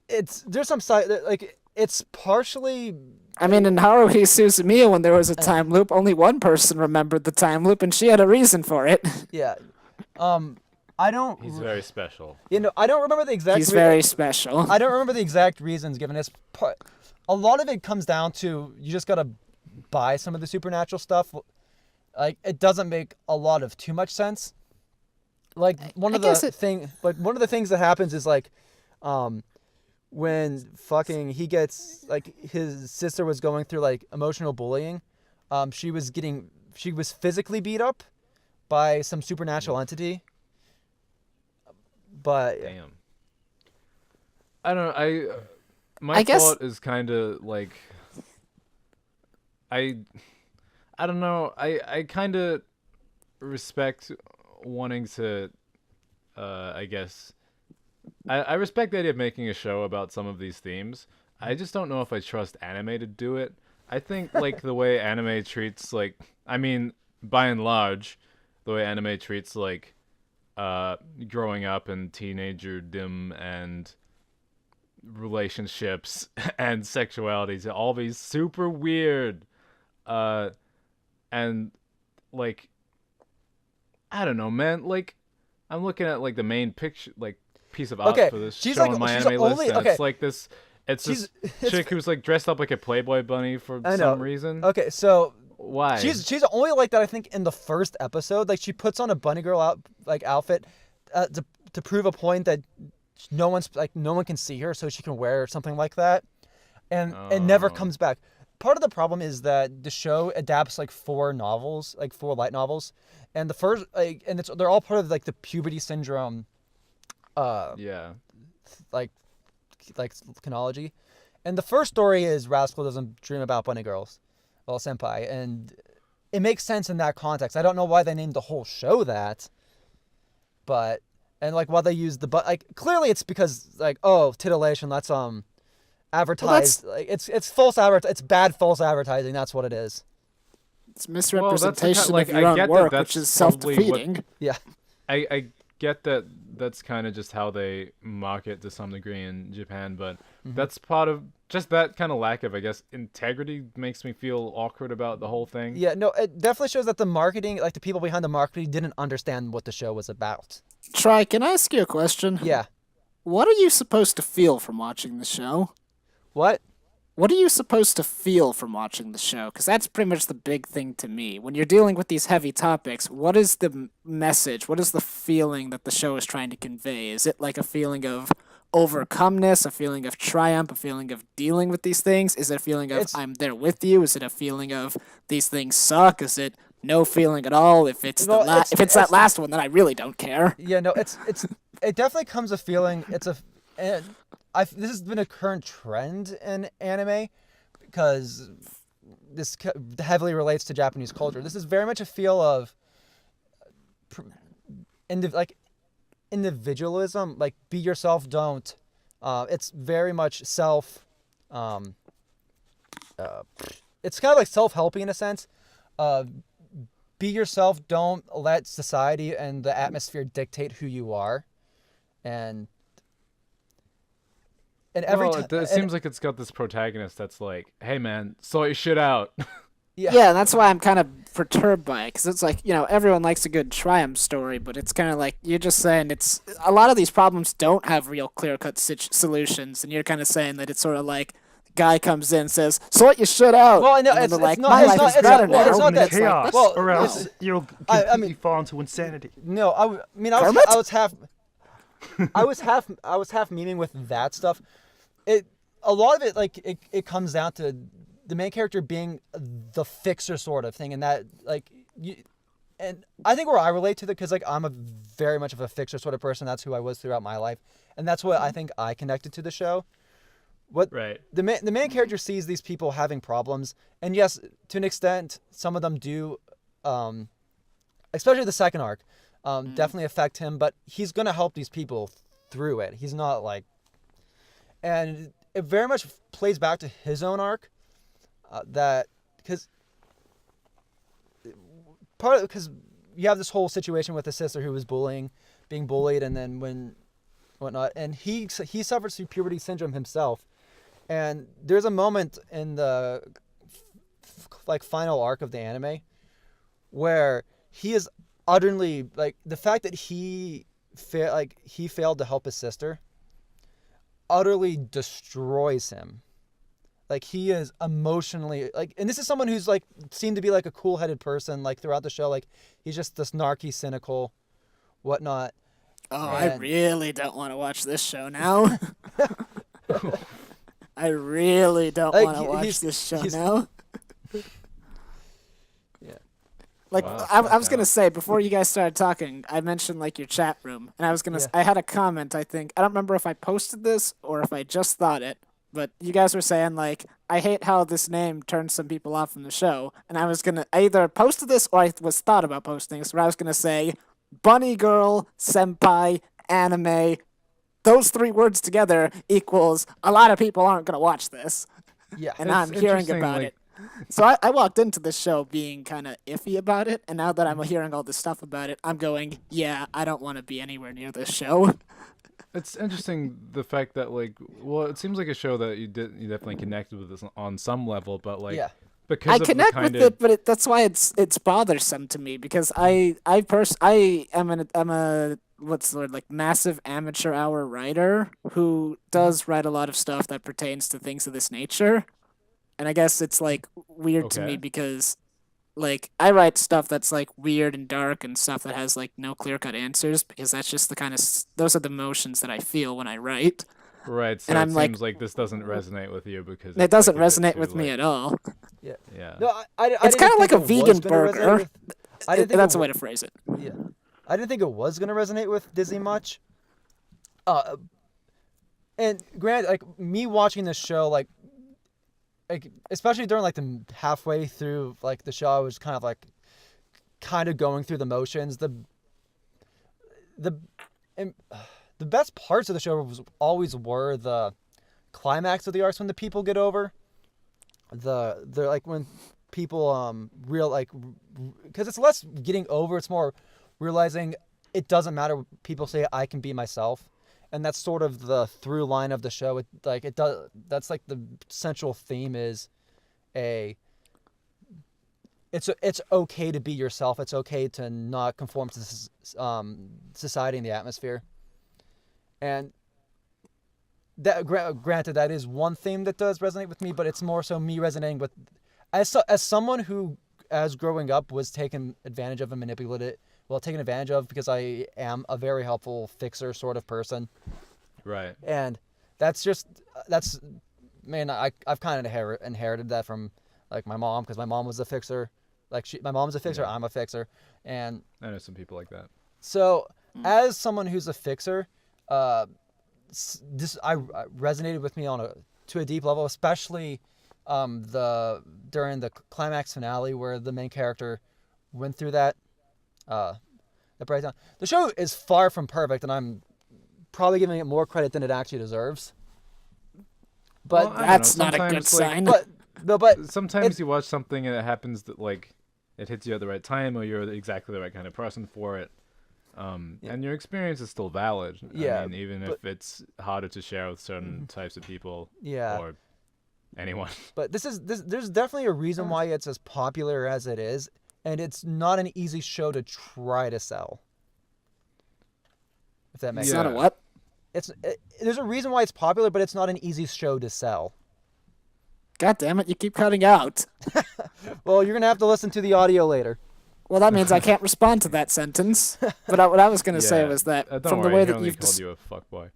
There's some side, like, it's partially... I mean, in Haruhi Suzumiya, when there was a time loop, only one person remembered the time loop, and she had a reason for it. Yeah. I don't... He's very special. I don't remember the exact... He's very special. I don't remember the exact reasons given. A lot of it comes down to you just gotta buy some of the supernatural stuff. Like, it doesn't make a lot of too much sense. Like, one of the things that happens is, like... when fucking he gets, like, his sister was going through, like, emotional bullying, she was physically beat up by some supernatural entity. But damn, I don't know. My thought is kind of like, I don't know. I kind of respect wanting to, I guess. I respect the idea of making a show about some of these themes. I just don't know if I trust anime to do it. I think, like, the way anime treats, like, I mean, by and large, the way anime treats, like, growing up and teenagerdom and relationships and sexuality to all be super weird. And, like, I don't know, man. Like, I'm looking at, like, the main picture, like, piece of art for this show on my anime list, and it's like this. It's this chick who's like dressed up like a Playboy bunny for some reason. Okay, so why? She's only like that. I think in the first episode, like she puts on a bunny girl outfit to prove a point that no one can see her, so she can wear something like that, and it never comes back. Part of the problem is that the show adapts like 4 light novels, and the first they're all part of like the puberty syndrome. Like chronology, And the first story is Rascal doesn't dream about bunny girls, well, senpai, and it makes sense in that context. I don't know why they named the whole show that, but and like why they used clearly it's because like, oh, titillation, let's advertise, like it's false it's bad false advertising. That's what it is. It's misrepresentation like, of your I own get work, that's which is probably self-defeating. Yeah. I get that that's kind of just how they market to some degree in Japan, but that's part of just that kind of lack of, I guess, integrity makes me feel awkward about the whole thing. Yeah, no, it definitely shows that the marketing, like the people behind the marketing, didn't understand what the show was about. Try, can I ask you a question? Yeah. What are you supposed to feel from watching the show? What? What are you supposed to feel from watching the show? Because that's pretty much the big thing to me. When you're dealing with these heavy topics, what is the message? What is the feeling that the show is trying to convey? Is it like a feeling of overcomeness, a feeling of triumph, a feeling of dealing with these things? Is it a feeling of I'm there with you? Is it a feeling of these things suck? Is it no feeling at all? If it's that last one, then I really don't care. Yeah, no, it definitely comes a feeling. This has been a current trend in anime because this heavily relates to Japanese culture. This is very much a feel of individualism, like be yourself, don't. It's very much self. It's kind of like self-helping in a sense. Be yourself. Don't let society and the atmosphere dictate who you are, and every time it seems like it's got this protagonist that's like, "Hey man, sort your shit out." Yeah, and that's why I'm kind of perturbed by it, because it's like, everyone likes a good triumph story, but it's kind of like you're just saying it's a lot of these problems don't have real clear-cut solutions, and you're kind of saying that it's sort of like the guy comes in and says, "Sort your shit out." Well, I know and it's like, not. my It's life not. is It's better not. Well, now. it's not And that. it's like, chaos, well, or else no. you'll completely fall into insanity. No, I was half memeing with that stuff. A lot of it, like it comes down to the main character being the fixer sort of thing, and that and I think where I relate to that, because like I'm a very much of a fixer sort of person. That's who I was throughout my life, and that's what I think I connected to the show. Right. The main character sees these people having problems, and yes, to an extent, some of them do, especially the second arc, definitely affect him. But he's gonna help these people through it. He's not like, and it very much plays back to his own arc. Because you have this whole situation with the sister who was being bullied, and then whatnot, and he suffers through puberty syndrome himself. And there's a moment in the final arc of the anime where he is utterly like the fact that he failed to help his sister utterly destroys him. Like he is emotionally and this is someone who's like seemed to be like a cool-headed person like throughout the show. Like he's just this narky, cynical, whatnot. Oh, I really don't want to watch this show now. I really don't want to watch this show now. Yeah. Like, wow, I was going to say, before you guys started talking, I mentioned, like, your chat room. And I was going to I had a comment, I think. I don't remember if I posted this or if I just thought it. But you guys were saying, like, I hate how this name turns some people off from the show. And I was going to either posted this or I was thought about posting this, where I was going to say, bunny girl, senpai, anime, those three words together equals a lot of people aren't going to watch this. Yeah. And I'm hearing about it. So I walked into this show being kind of iffy about it, and now that I'm hearing all this stuff about it, I'm going, yeah, I don't want to be anywhere near this show. It's interesting the fact that it seems like a show that you definitely connected with this on some level, but because I of connect the with kind of it, but that's why it's bothersome to me, because I'm a what's the word, like massive amateur hour writer who does write a lot of stuff that pertains to things of this nature. And I guess it's like weird to me because like I write stuff that's like weird and dark and stuff that has like no clear-cut answers, because that's just the kind of those are the emotions that I feel when I write. Right, so and it I'm seems like this doesn't resonate with you because it doesn't like resonate with me at all. Yeah. Yeah. No, I it's kind of like a it was vegan gonna resonate burger. with- I didn't think That's it a way wa- to phrase it. Yeah. I didn't think it was going to resonate with Disney much. And granted, like me watching this show, like especially during like the halfway through like the show, I was kind of going through the motions. The best parts of the show always were the climax of the arcs when the people get over. They're like when people because it's less getting over, it's more realizing it doesn't matter what people say, I can be myself. And that's sort of the through line of the show. That's like the central theme is it's okay to be yourself. It's okay to not conform to society and the atmosphere. And that granted, that is one theme that does resonate with me, but it's more so me resonating with as someone who, as growing up, was taken advantage of and manipulated. Well, taken advantage of because I am a very helpful fixer sort of person. Right. And I've kind of inherited that from like my mom, because my mom was a fixer. My mom's a fixer, I'm a fixer, and I know some people like that. So, as someone who's a fixer, I resonated with me to a deep level, especially during the climax finale where the main character went through that breakdown. The show is far from perfect, and I'm probably giving it more credit than it actually deserves. But that's not a good sign. But sometimes you watch something and it happens that like it hits you at the right time, or you're exactly the right kind of person for it. And your experience is still valid. Yeah, I mean, even if it's harder to share with certain types of people. Yeah. Or anyone. But there's definitely a reason why it's as popular as it is, and it's not an easy show to try to sell. If that makes It's sense. not a what? There's a reason why it's popular, but it's not an easy show to sell. God damn it, you keep cutting out. Well, you're going to have to listen to the audio later. Well, that means I can't respond to that sentence. But what I was going to say was that don't worry, he only called you a fuckboy.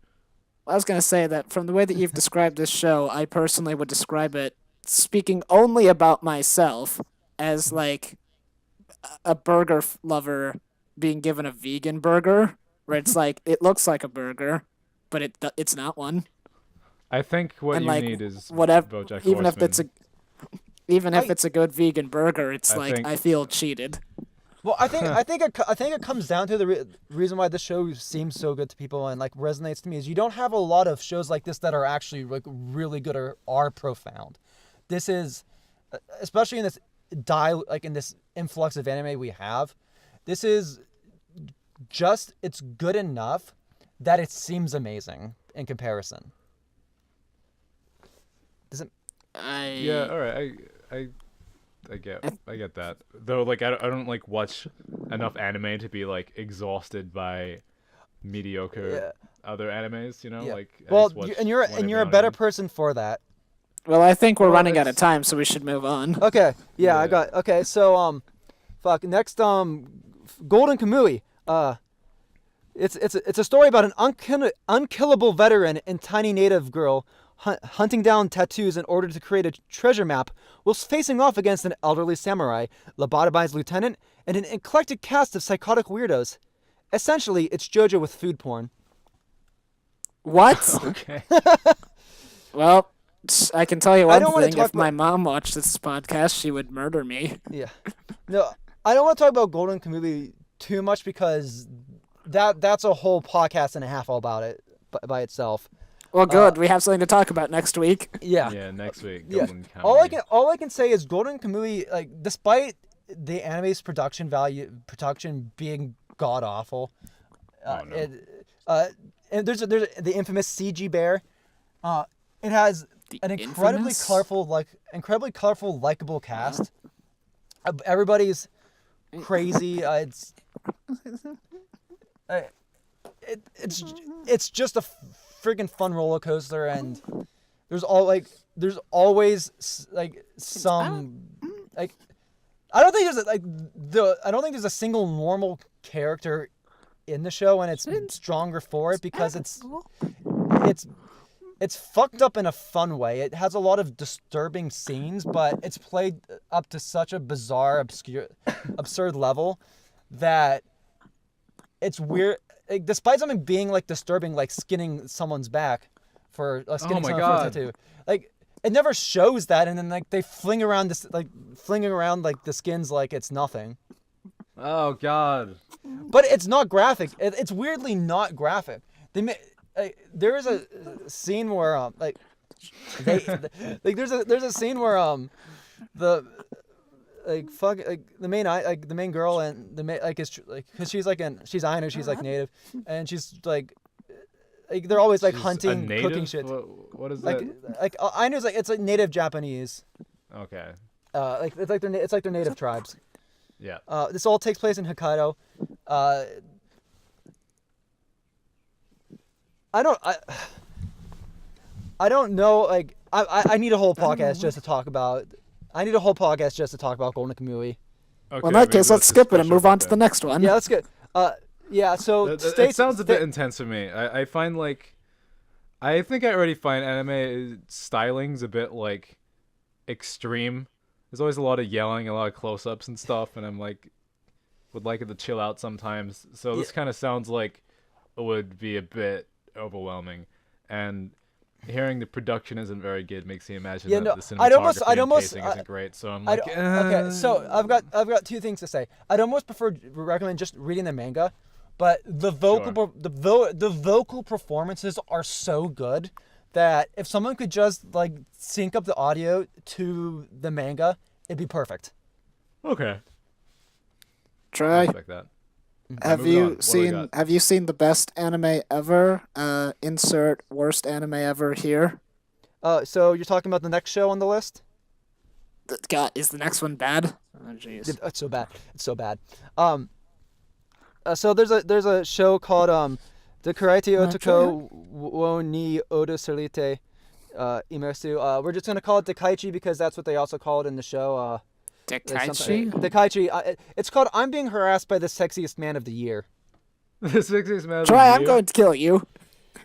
I was going to say that from the way that you've described this show, I personally would describe it, speaking only about myself, as like a burger lover being given a vegan burger, where it's like, it looks like a burger, but it's not one. I think what and you like, need is whatever, BoJack even if Horseman. it's a good vegan burger, it's I feel cheated. Well, I think it comes down to the reason why this show seems so good to people and like resonates to me is you don't have a lot of shows like this that are actually like really good or are profound. This is, especially in this in this influx of anime we have, this is just, it's good enough that it seems amazing in comparison. Yeah, all right. I get that. Though, like, I don't like watch enough anime to be like exhausted by mediocre other animes. You know, like. Well, you're a better person for that. Well, I think we're running out of time, so we should move on. Okay. Yeah. Okay. So next Golden Kamui. It's a story about an unkillable veteran and tiny native girl hunting down tattoos in order to create a treasure map whilst facing off against an elderly samurai, lobotomized lieutenant, and an eclectic cast of psychotic weirdos. Essentially, it's JoJo with food porn. What? Okay. Well, I can tell you one thing. If my about... mom watched this podcast, she would murder me. Yeah. No, I don't want to talk about Golden Kamui too much because that's a whole podcast and a half all about it by itself. Well, good. We have something to talk about next week. Yeah. Yeah, next week. Yeah. Kamui. All I can say is Golden Kamui, like, despite the anime's production being god awful, and there's the infamous CG bear. It has an incredibly colorful, likable cast. Everybody's crazy. It's just a friggin' fun roller coaster, and there's always like some like I don't think there's a single normal character in the show, and it's stronger for it because it's fucked up in a fun way. It has a lot of disturbing scenes, but it's played up to such a bizarre, absurd level that it's weird. Despite something being like disturbing, like skinning someone's back, for skinning my someone God. for a tattoo. Like it never shows that, and then like they fling around the skins like it's nothing. Oh God. But it's not graphic. It's weirdly not graphic. There is a scene where there's a scene where the main girl and the main because she's she's Ainu, she's like native, and she's like they're always like She's a hunting, native? cooking shit. What is that? Like Ainu's it's like native Japanese. Okay. It's like their native tribes. Yeah. This all takes place in Hokkaido. I don't know. Like I need a whole podcast just to talk about. I need a whole podcast just to talk about Golden Kamui. Okay, Well, in that case, let's skip it and move on to the next one. Yeah, let's get. Yeah. So It sounds a bit intense for me. I find I think I already find anime stylings a bit like extreme. There's always a lot of yelling, a lot of close-ups and stuff, and I'm like, would like it to chill out sometimes. So this kind of sounds like it would be a bit overwhelming, and hearing the production isn't very good makes me imagine that the cinematography and pacing isn't great. So I'm like, okay. So I've got two things to say. I'd almost recommend just reading the manga, but the vocal performances are so good that if someone could just like sync up the audio to the manga, it'd be perfect. Okay. Try. I expect that. Have Moving on. you What do we seen got? Have you seen the best anime ever? Insert worst anime ever here. So you're talking about the next show on the list? God, is the next one bad? Oh jeez. It's so bad. It's so bad. So there's a show called the Karaite Otoko wo ni Oda Serite Imersu. We're just gonna call it Dekaichi because that's what they also call it in the show. Dekaichi? Dekaichi. It's called I'm Being Harassed by the Sexiest Man of the Year. The 60s man. Try, I'm going to kill you.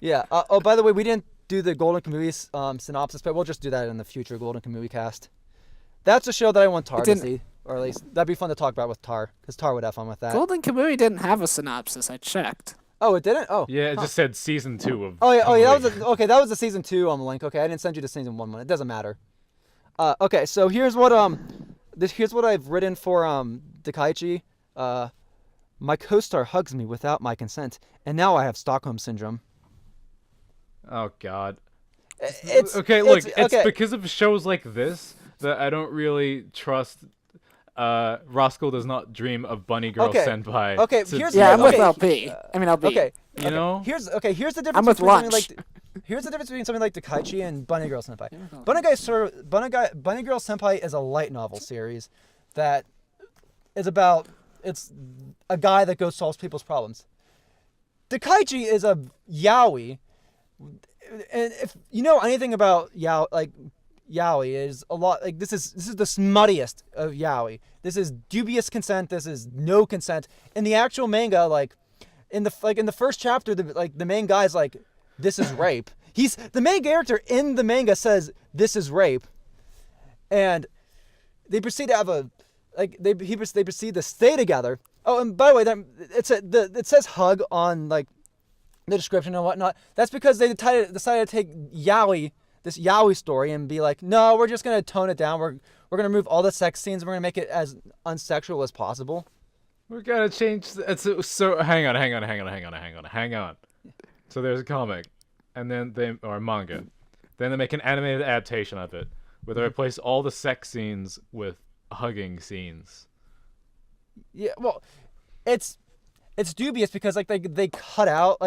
Yeah. Oh, by the way, we didn't do the Golden Kamui synopsis, but we'll just do that in the future Golden Kamui cast. That's a show that I want Tar to see, or at least that'd be fun to talk about with Tar, because Tar would have fun with that. Golden Kamui didn't have a synopsis. I checked. Oh, it didn't. Oh. Yeah, it just said season 2 of. Oh yeah. Kamui. That was the season 2 link. Okay, I didn't send you the season 1 one. It doesn't matter. Okay, so here's what I've written for Dekaichi. My co-star hugs me without my consent, and now I have Stockholm syndrome. Oh God. It's It's because of shows like this that I don't really trust. Roscoe does not dream of Bunny Girl Senpai. Okay, I'm with LP. I mean, LP. Okay. You know? Here's the difference. I'm with between Lunch. Here's the difference between something like Dekaichi and Bunny Girl Senpai. Bunny Girl Senpai is a light novel series that is about it's a guy that goes solves people's problems. Dekaichi is a yaoi, and if you know anything about yaoi is a lot like this is the smuttiest of yaoi. This is dubious consent. This is no consent. In the actual manga, in the first chapter, the main guy's like, this is rape. The main character in the manga says this is rape, and they proceed to have they proceed to stay together. Oh, and by the way, it says hug on the description and whatnot. That's because they decided to take this yaoi story and be like, no, we're just gonna tone it down. We're gonna remove all the sex scenes. We're gonna make it as unsexual as possible. We're gonna change. So hang on. So there's a comic, and then or manga, then they make an animated adaptation of it, where they replace all the sex scenes with hugging scenes. Yeah, well, it's dubious because they cut out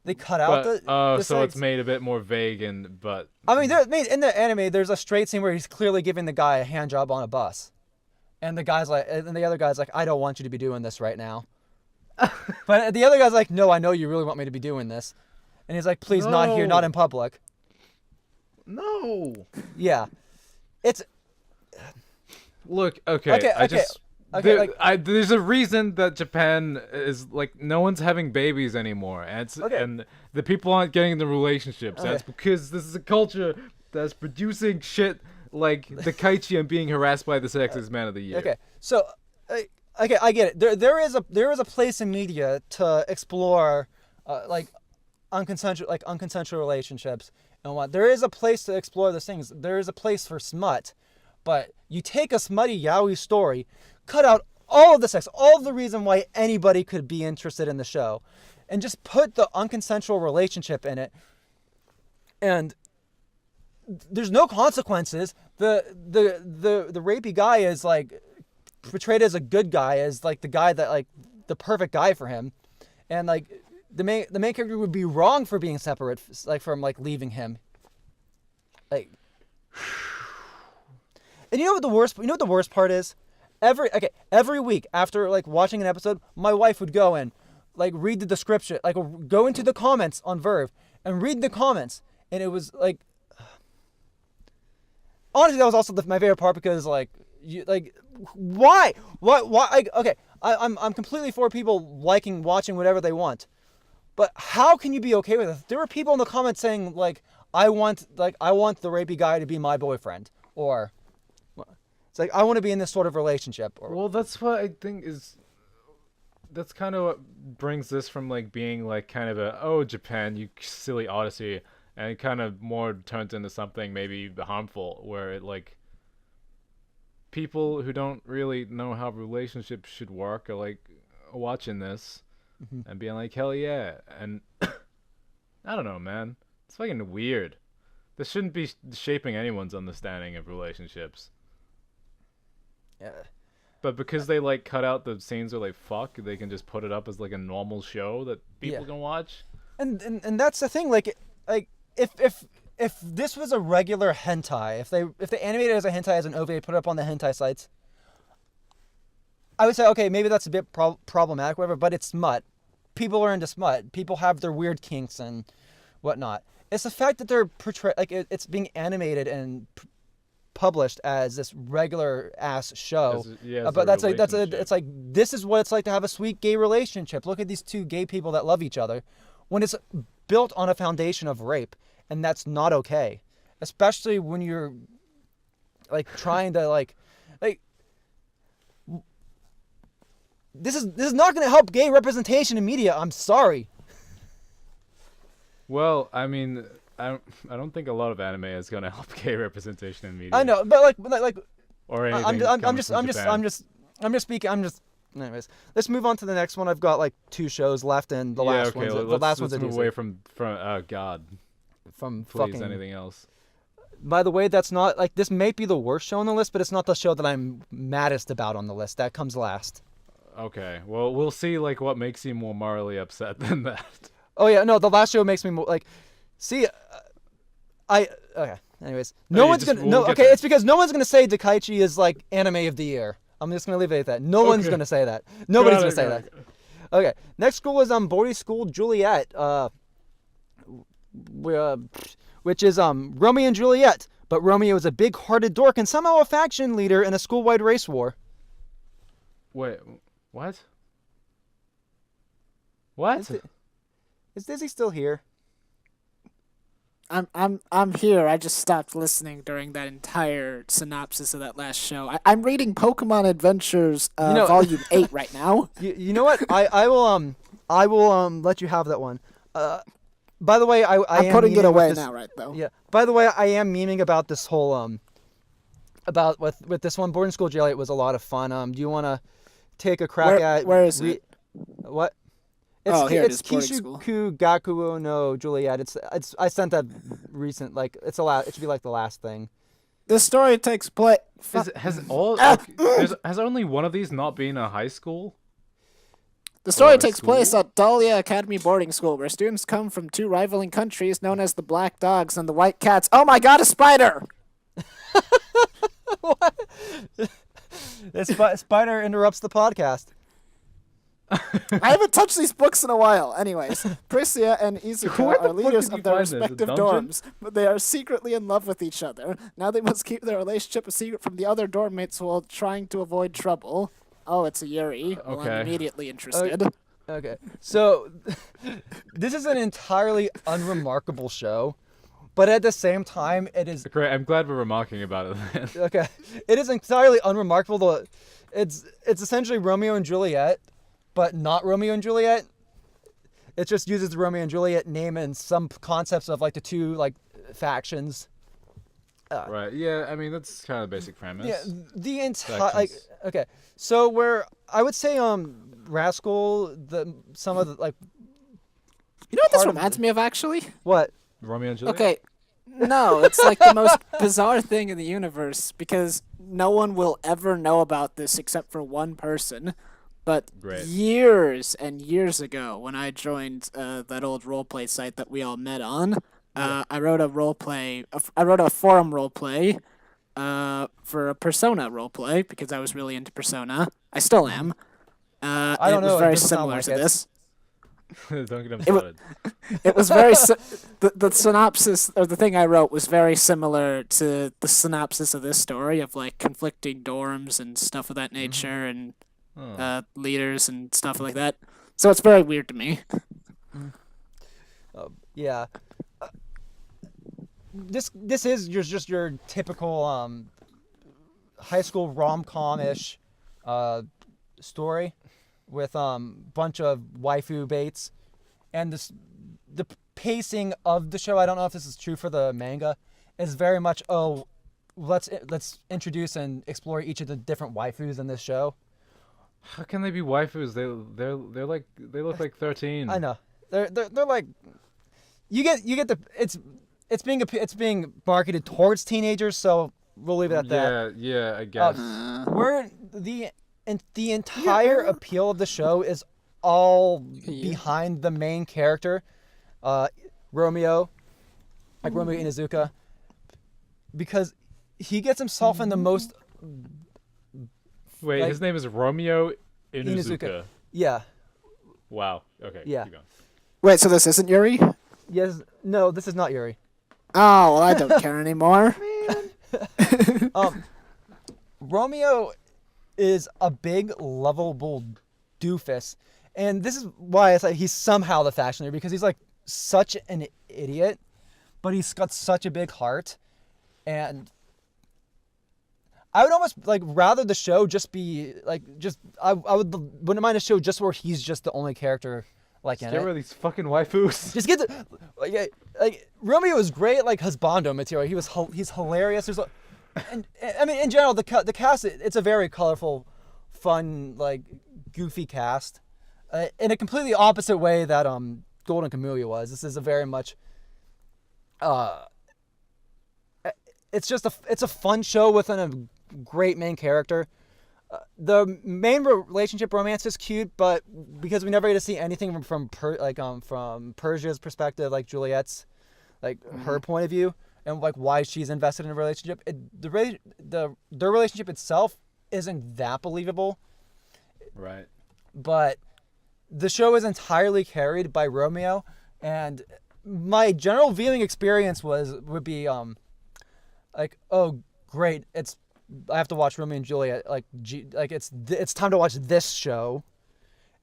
the so sex. it's made a bit more vague but. I mean, in the anime, there's a straight scene where he's clearly giving the guy a hand job on a bus, and the other guy's like, I don't want you to be doing this right now. But the other guy's like, no, I know you really want me to be doing this, and he's like, please, not here, not in public. No. Yeah, it's. Look, okay. Okay, there's a reason that Japan is no one's having babies anymore, and the people aren't getting the relationships. Okay. That's because this is a culture that's producing shit like the Kaichi and being harassed by the sexiest man of the year. Okay, so, I get it. There is a place in media to explore, unconsensual relationships and what. There is a place to explore those things. There is a place for smut, but you take a smutty yaoi story, cut out all of the sex, all of the reason why anybody could be interested in the show, and just put the unconsensual relationship in it, and there's no consequences. The rapey guy is like portrayed as a good guy, as like the guy that like the perfect guy for him, and like the main character would be wrong for being separate, like from like leaving him. Like, and you know what the worst part is? Every week after like watching an episode, my wife would go and like read the description, like go into the comments on Verve and read the comments, and it was like, honestly, that was also my favorite part because like why I'm completely for people watching whatever they want, but how can you be okay with it? There were people in the comments saying like I want the rapey guy to be my boyfriend, or it's like I want to be in this sort of relationship. Or, well, that's what I think is. That's kind of what brings this from like being like kind of Japan, you silly odyssey, and it kind of more turns into something maybe harmful, where it like people who don't really know how relationships should work are like watching this and being like, hell yeah. And I don't know, man, it's fucking weird. This shouldn't be shaping anyone's understanding of relationships. Yeah. But because they like cut out the scenes where they fuck, they can just put it up as like a normal show that people can watch. And that's the thing. Like if this was a regular hentai, if they animated it as a hentai as an OVA, put it up on the hentai sites, I would say okay, maybe that's a bit problematic, whatever. But it's smut. People are into smut. People have their weird kinks and whatnot. It's the fact that they're it's being animated and published as this regular ass show, but it's like this is what it's like to have a sweet gay relationship. Look at these two gay people that love each other, when it's built on a foundation of rape, and that's not okay. Especially when you're like trying to like this is not going to help gay representation in media. I'm sorry. Well, I mean, I don't think a lot of anime is gonna help gay representation in media. I know, but like or anything. I'm just speaking. Anyways, let's move on to the next one. I've got like 2 shows left, and the last one's let's move away from God. From Please, fucking anything else. By the way, that's not like this may be the worst show on the list, but it's not the show that I'm maddest about on the list. That comes last. Okay, well, we'll see like what makes you more morally upset than that. Oh yeah, no, the last show makes me more like. See, okay. Anyways, it's because no one's gonna say Dakaichi is like anime of the year. I'm just gonna leave it at that. No one's gonna say that. Nobody's gonna say that. Okay. Next school is Boarding School Juliet. Which is Romeo and Juliet, but Romeo is a big-hearted dork and somehow a faction leader in a school-wide race war. Wait, what? What? Is Dizzy still here? I'm here. I just stopped listening during that entire synopsis of that last show. I'm reading Pokemon Adventures Volume 8 right now. You know what? I will let you have that one. By the way, I'm putting it away now, right though. Yeah. By the way, I am memeing about this whole about with this one. Boarding School Juliet was a lot of fun. Do you want to take a crack at where is it? What? Here it is. Kishuku Gakuo no Juliet. It's I sent that recent, like it's it should be like the last thing. The story takes place. Has only one of these not been a high school? The story takes place at Dahlia Academy Boarding School, where students come from 2 rivaling countries known as the Black Dogs and the White Cats. Oh my God, a spider! What? Spider interrupts the podcast. I haven't touched these books in a while. Anyways, Priscia and Izuka are leaders of their respective dorms, but they are secretly in love with each other. Now they must keep their relationship a secret from the other dorm mates while trying to avoid trouble. Oh, it's a Yuri. Well, Okay. I'm immediately interested. Okay, so this is an entirely unremarkable show, but at the same time, it is. Great, I'm glad we're remarking about it then. Okay, it is entirely unremarkable. It's essentially Romeo and Juliet, but not Romeo and Juliet. It just uses the Romeo and Juliet name and some concepts of like the two like factions. Right. Yeah. I mean, that's kind of the basic premise. Yeah, the entire like okay. So where I would say Rascal some of the like You know what this reminds me of, actually? what? Romeo and Juliet. Okay, no, it's like the most bizarre thing in the universe because no one will ever know about this except for one person. But Great. years and years ago, when I joined that old roleplay site that we all met on, I wrote a roleplay. I wrote a forum roleplay for a Persona roleplay because I was really into Persona. I still am. I don't it was know, it very doesn't sound similar like to it. this. Don't get them started. It was very the synopsis or the thing I wrote was very similar to the synopsis of this story of like conflicting dorms and stuff of that nature and leaders and stuff like that. So it's very weird to me. Yeah. This is just your typical high school rom-com-ish story with bunch of waifu baits, and the pacing of the show, I don't know if this is true for the manga, is very much let's introduce and explore each of the different waifus in this show. How can they be waifus? They're like they look like 13. I know they're like you get the it's being marketed towards teenagers, so we'll leave it at that. Yeah, I guess. Where the entire appeal of the show is all behind the main character, Romeo, like Romeo Inuzuka, because he gets himself in the most. Wait, like, his name is Romeo Inuzuka. Yeah. Wow. Okay. Yeah. Keep going. Wait, so this isn't Yuri? Yes. No, this is not Yuri. Oh, well, I don't care anymore. Romeo is a big, lovable doofus, and this is why I say he's somehow the faction leader, because he's like such an idiot, but he's got such a big heart, and I would almost like rather the show just be like I wouldn't mind a show just where he's just the only character like in Get rid it. of these fucking waifus. Just get the like Romeo is great like husbando material. He's hilarious. There's and I mean in general the cast, it's a very colorful, fun, like goofy cast, in a completely opposite way that Golden Camellia was. This is a very much it's a fun show within a great main character. The main relationship romance is cute, but because we never get to see anything from Persia's perspective, like Juliet's, like her point of view, and like why she's invested in a relationship, their relationship itself isn't that believable. Right. But the show is entirely carried by Romeo, and my general viewing experience would be like, oh great, I have to watch Romeo and Juliet. Like it's time to watch this show,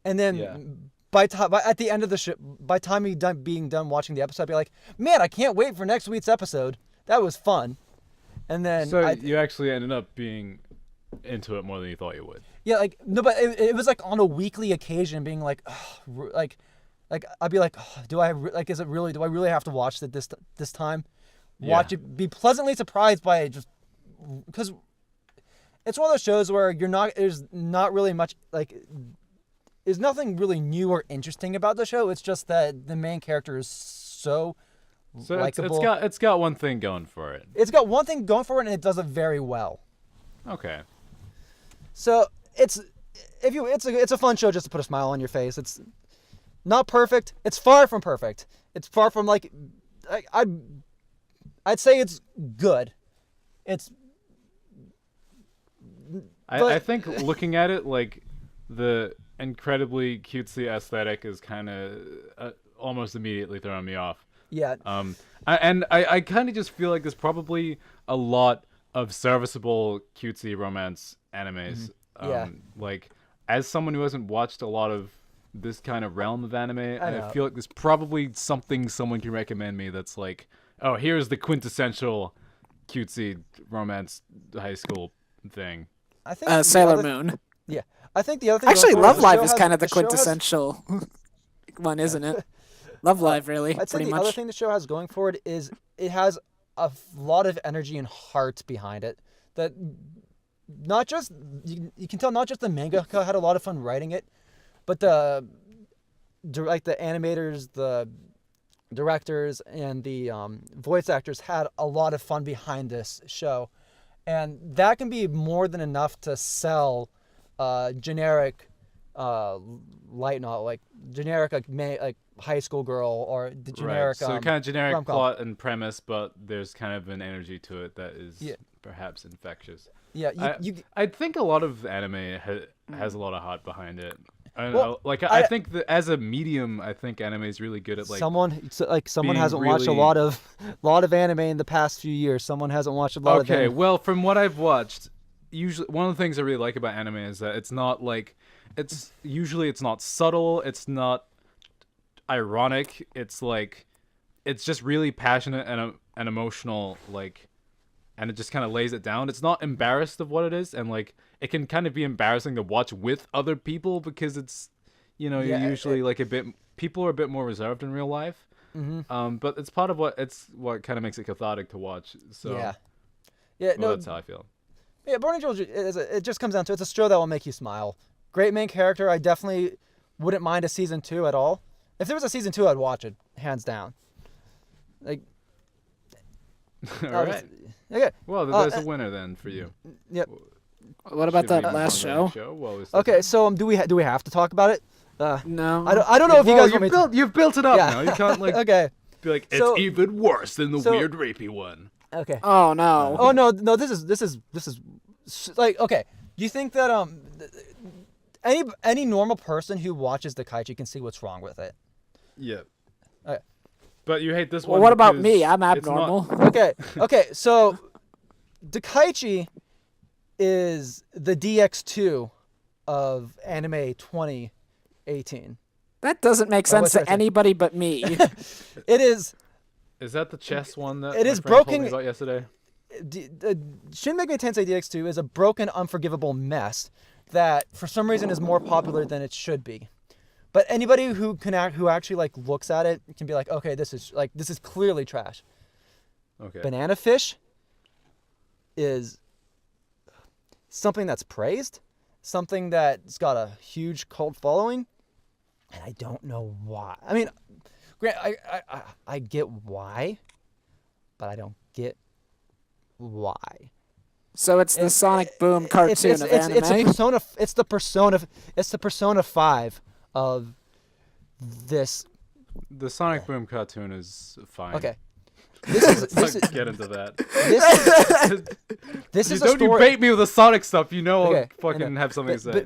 and then at the end of the show, by the time being done watching the episode, I'd be like, man, I can't wait for next week's episode. That was fun. And then you actually ended up being into it more than you thought you would. Yeah, like no, but it was like on a weekly occasion, being like, like I'd be like, do I really have to watch it this time? Watch it, be pleasantly surprised by it, just because it's one of those shows where there's not really much there's nothing really new or interesting about the show. It's just that the main character is so likable. It's got one thing going for it. It's got one thing going for it, and it does it very well. Okay. So it's a fun show just to put a smile on your face. It's not perfect. It's far from perfect. It's far from I'd say it's good. I think looking at it, like the incredibly cutesy aesthetic is kind of almost immediately throwing me off. Yeah. I kind of just feel like there's probably a lot of serviceable cutesy romance animes. Yeah. Like as someone who hasn't watched a lot of this kind of realm of anime, know. I feel like there's probably something someone can recommend me that's like, oh, here's the quintessential cutesy romance high school thing. I think Sailor Moon. Yeah, I think the other thing. Actually, going for Love the Live show is has- kind of the show has- quintessential. one, isn't it? Love Live, really, I'd say pretty the much. other thing the show has going for it is it has lot of energy and heart behind it. That not just you can tell not just the mangaka had a lot of fun writing it, but the animators, the directors, and the voice actors had a lot of fun behind this show, and that can be more than enough to sell generic light novel, like generic like high school girl, or the generic Right. So kind of generic rom-com. plot and premise, but there's kind of an energy to it that is Yeah. perhaps infectious. Yeah, I think a lot of anime has a lot of heart behind it. I don't Well, know. Like I think that as a medium, I think anime is really good at someone being hasn't watched a really- lot of anime in the past few years. Someone hasn't watched a lot of Okay, anime. well, from what I've watched, usually one of the things I really like about anime is that it's not like it's not subtle, it's not ironic, it's like it's just really passionate and emotional, like, and it just kind of lays it down. It's not embarrassed of what it is, and like it can kind of be embarrassing to watch with other people because it's you're usually like people are a bit more reserved in real life. But it's part of what kind of makes it cathartic to watch. So Yeah, no, that's how I feel. yeah. Born Angel it just comes down to it's a show that will make you smile. Great main character. I definitely wouldn't mind a season 2 at all. If there was a season 2, I'd watch it hands down. Like, All right. okay. Well, there's a winner then for you. Yep. What about Should that we last move on to show? the Well, we still- Okay. So do we have to talk about it? No. I don't know if you Well, guys want me to. you've built it up Yeah. now. You can't like Okay. be like it's So- even worse than the so- weird rapey one. Okay. Oh no. Oh no. This is like, okay. Do you think that any normal person who watches the Kaichi can see what's wrong with it? Yeah. Okay. But you hate this Well, one. what about because me? I'm it's not- abnormal. Okay. So, Dakaichi is the DX2 of anime 2018. That doesn't make sense what's to that say? anybody but me. It is. Is that the chess one that It my is friend told broken- me about yesterday? Shin Megami Tensei DX2 is a broken, unforgivable mess that, for some reason, is more popular than it should be. But anybody who actually like looks at it can be like, okay, this is clearly trash. Okay. Banana Fish is something that's praised, something that's got a huge cult following, and I don't know why. I mean, I get why, but I don't get why. So it's the Sonic Boom cartoon of anime. It's the Persona 5 of this. The Sonic Boom cartoon is fine. Okay. Let's not get into that. This is a Don't you story. bait me with the Sonic stuff. You know Okay, I'll fucking I know. have something to say.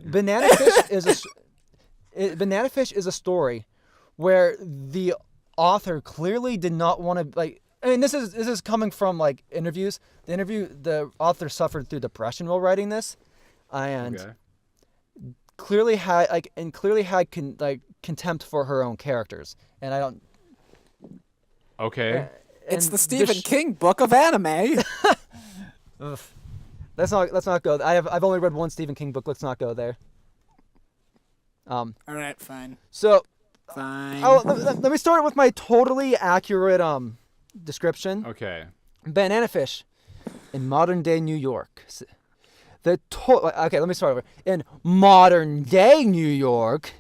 Banana Fish is a story where the author clearly did not want to like. I mean, this is coming from like interviews. The author suffered through depression while writing this, and Okay. clearly had contempt for her own characters. And I don't. Okay. It's and the Stephen this- King book of anime. Ugh. Let's not go. I've only read one Stephen King book. Let's not go there. All right, fine. So Fine. let me start with my totally accurate description. Okay. Banana Fish in modern day New York. Okay, let me start over. In modern day New York,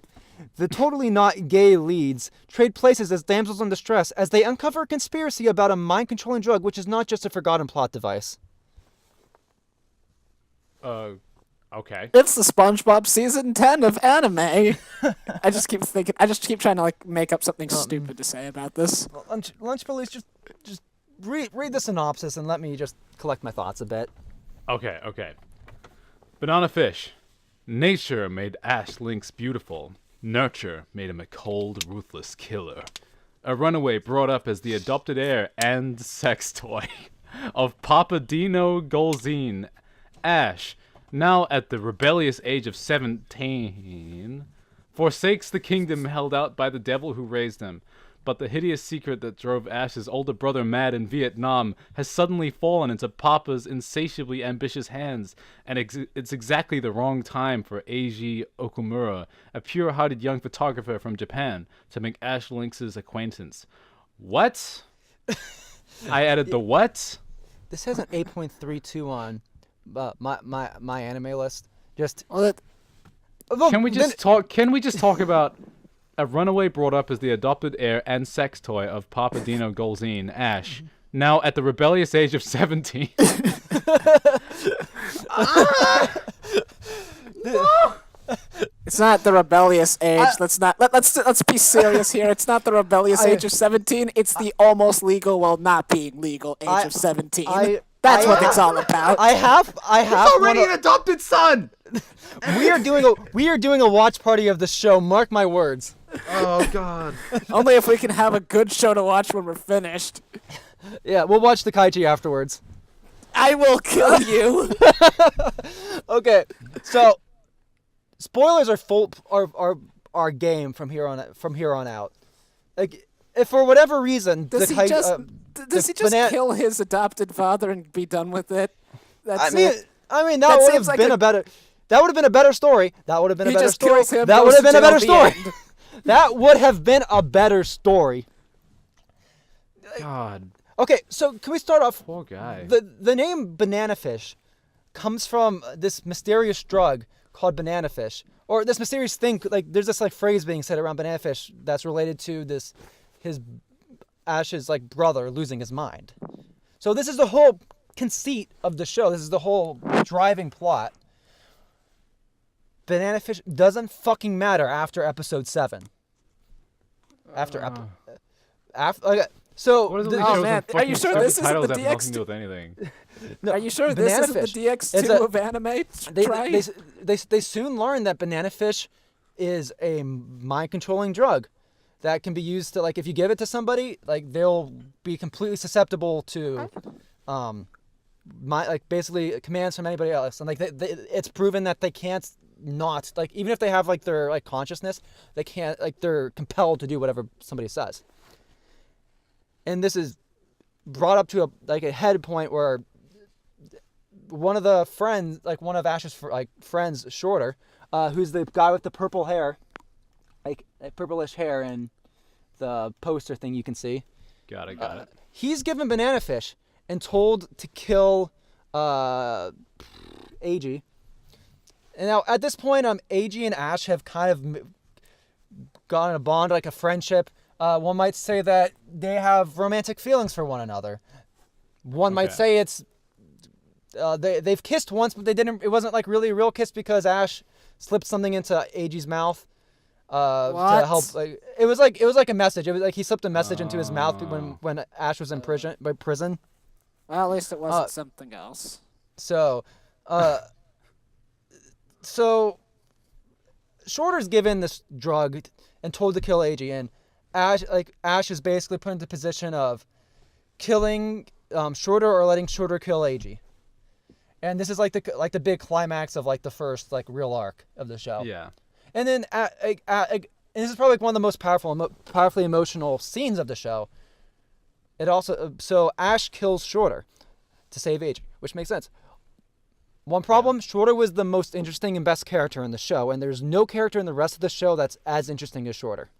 the totally not gay leads trade places as damsels in distress as they uncover a conspiracy about a mind-controlling drug which is not just a forgotten plot device. Okay. It's the SpongeBob season 10 of anime. I just keep trying to like make up something stupid to say about this. Well, Lunchbillion, just read the synopsis and let me just collect my thoughts a bit. Okay. Banana Fish. Nature made Ash Lynx beautiful. Nurture made him a cold, ruthless killer. A runaway brought up as the adopted heir and sex toy of Papa Dino Golzine. Ash, now at the rebellious age of 17, forsakes the kingdom held out by the devil who raised him. but the hideous secret that drove Ash's older brother mad in Vietnam has suddenly fallen into Papa's insatiably ambitious hands, and it's exactly the wrong time for Eiji Okumura, a pure-hearted young photographer from Japan, to make Ash Lynx's acquaintance. What? I added the what? This has an 8.32 on my anime list. Just Well, Can we just talk about a runaway brought up as the adopted heir and sex toy of Papa Dino Golzine, Ash, now at the rebellious age of 17. it's not the rebellious age. Let's be serious here. It's not the rebellious age of 17. It's the almost legal while not being legal age of 17. That's what it's all about. I have Already an adopted son. we are doing a watch party of the show. Mark my words. Oh God. Only if we can have a good show to watch when we're finished. Yeah, we'll watch the Kaichi afterwards. I will kill you. Okay, so spoilers are game from here on out. Like, if for whatever reason Does he just kill his adopted father and be done with it? That's it. I mean That that would seems have like been a better. That would have been a better story. That would have been He a better just story. kills him, That goes would have to been a better jail, the story. end. That would have been a better story. God, Okay, so can we start off? poor guy. The name banana fish comes from this mysterious drug called banana fish, or this mysterious thing. Like, there's this like phrase being said around banana fish that's related to his Ash's like brother losing his mind. So this is the whole conceit of the show. This is the whole driving plot. Banana fish doesn't fucking matter after episode 7. Okay, so What are the the- shows Oh, and man, are fucking you sure stupid this isn't titles the have nothing to DX2? do with anything? no, Are you sure this banana isn't the fish. DX2 It's a- of anime? They soon learn that banana fish is a mind controlling drug that can be used to, like, if you give it to somebody, like, they'll be completely susceptible to basically commands from anybody else, and like it's proven that they can't not, like, even if they have like their like consciousness, they can't, like, they're compelled to do whatever somebody says. And this is brought up to a head point where one of the friends, like one of Ash's friends, Shorter, who's the guy with the purple hair, like purplish hair in the poster thing you can see. Got it. He's given banana fish and told to kill Eiji. And now at this point, Eiji and Ash have kind of gotten a bond, like a friendship. One might say that they have romantic feelings for one another. One might say it's they've kissed once, but they didn't. It wasn't like really a real kiss because Ash slipped something into Eiji's mouth to help. Like, it was like a message. It was like he slipped a message into his mouth when Ash was in prison. Well, at least it wasn't something else. So Shorter's given this drug and told to kill Eiji, and Ash is basically put into position of killing Shorter or letting Shorter kill Eiji. And this is like the big climax of like the first like real arc of the show. Yeah. And then and this is probably like one of the most powerfully emotional scenes of the show. It also so Ash kills Shorter to save Eiji, which makes sense. One problem, Shorter was the most interesting and best character in the show, and there's no character in the rest of the show that's as interesting as Shorter.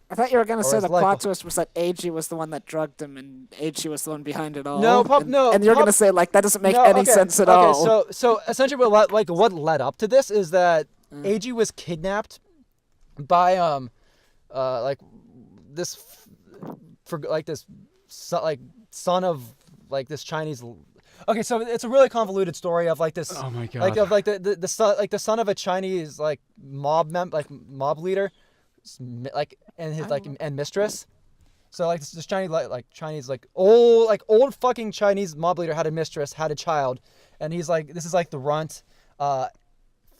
I thought you were going to say as the likable. plot twist was that Eiji was the one that drugged him and Eiji was the one behind it all. No, and you're going to say, like, that doesn't make any sense at all. Okay, so essentially what led up to this is that Eiji was kidnapped by this son of like this Chinese. Okay, so it's a really convoluted story of like this. Oh my God. Like of like the son of a Chinese like mob leader, like, and his and mistress. So like this Chinese old fucking Chinese mob leader had a mistress, had a child, and he's like, this is like the runt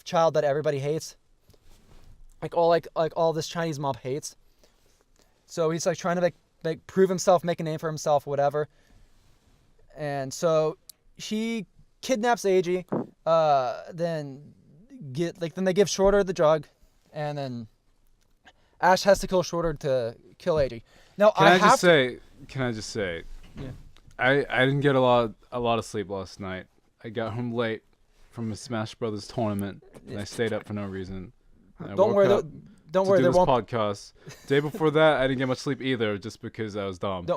child that everybody hates. Like all this Chinese mob hates. So he's like trying to like prove himself, make a name for himself, whatever. And so he kidnaps Eiji, then they give Shorter the drug, and then Ash has to kill Shorter to kill Eiji. Now Can I just to. say? Yeah. I didn't get a lot of sleep last night. I got home late from a Smash Brothers tournament, and I stayed up for no reason. And I Don't woke worry. up Don't to worry. do There this won't. podcast. Day before that, I didn't get much sleep either, just because I was dumb.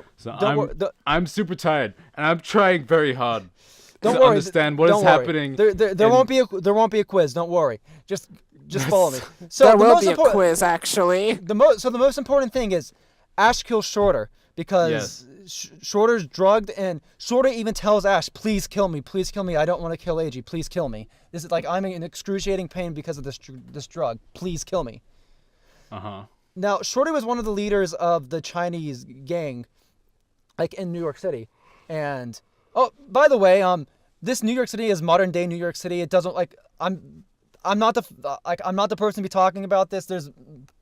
I'm super tired, and I'm trying very hard Don't to worry. understand what don't is worry. happening. There won't be a quiz. Don't worry. Just follow me. So there the will most be a important quiz, actually. the most important thing is Ash kills Shorter because Shorter's drugged, and Shorter even tells Ash, "Please kill me. Please kill me. I don't want to kill AG. Please kill me. This is like I'm in excruciating pain because of this drug. Please kill me." Now, Shorty was one of the leaders of the Chinese gang, like in New York City, and by the way, this New York City is modern day New York City. It doesn't like I'm not the person to be talking about this. There's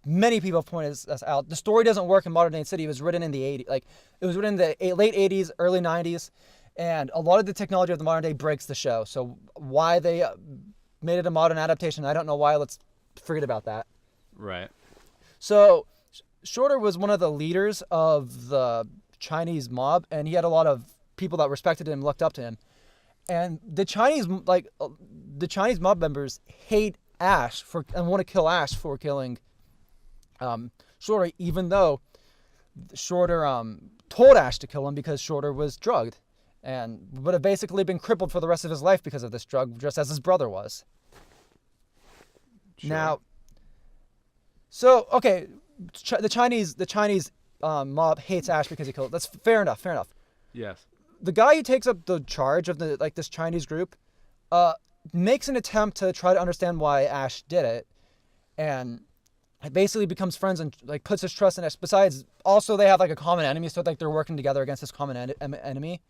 many people have pointed this out. The story doesn't work in modern day city. It was written in the 80s, like it was written in the late 80s, early 90s, and a lot of the technology of the modern day breaks the show. So why they made it a modern adaptation, I don't know why. Let's forget about that. Right. So Shorter was one of the leaders of the Chinese mob, and he had a lot of people that respected him, looked up to him. And the Chinese mob members hate Ash and want to kill Ash for killing Shorter, even though Shorter told Ash to kill him because Shorter was drugged and would have basically been crippled for the rest of his life because of this drug, just as his brother was. Sure. Now, so okay, the Chinese mob hates Ash because he killed. That's fair enough. Yes. The guy who takes up the charge of this Chinese group makes an attempt to try to understand why Ash did it, and it basically becomes friends and like puts his trust in Ash. Besides, also they have like a common enemy, so like they're working together against this common enemy.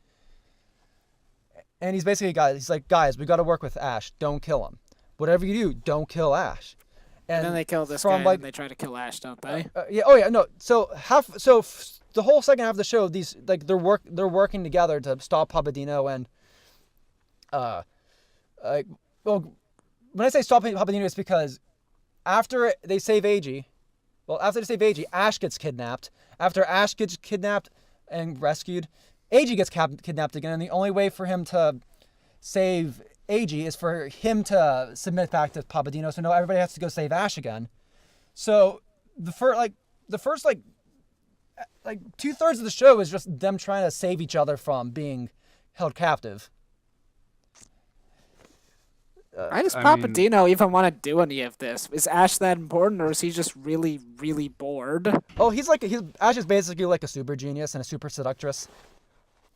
And he's basically guys, we got to work with Ash. Don't kill him. Whatever you do, don't kill Ash. And then they kill this guy, and they try to kill Ash, don't they? So the whole second half of the show, these like they're working together to stop Papadino and when I say stop Papadino, it's because after they save AG, Ash gets kidnapped. After Ash gets kidnapped and rescued, AG gets kidnapped again, and the only way for him to save AG is for him to submit back to Papadino. So no, everybody has to go save Ash again. So the first 2/3 of the show is just them trying to save each other from being held captive. Why does Papadino even want to do any of this? Is Ash that important, or is he just really, really bored? Oh, Ash is basically like a super genius and a super seductress.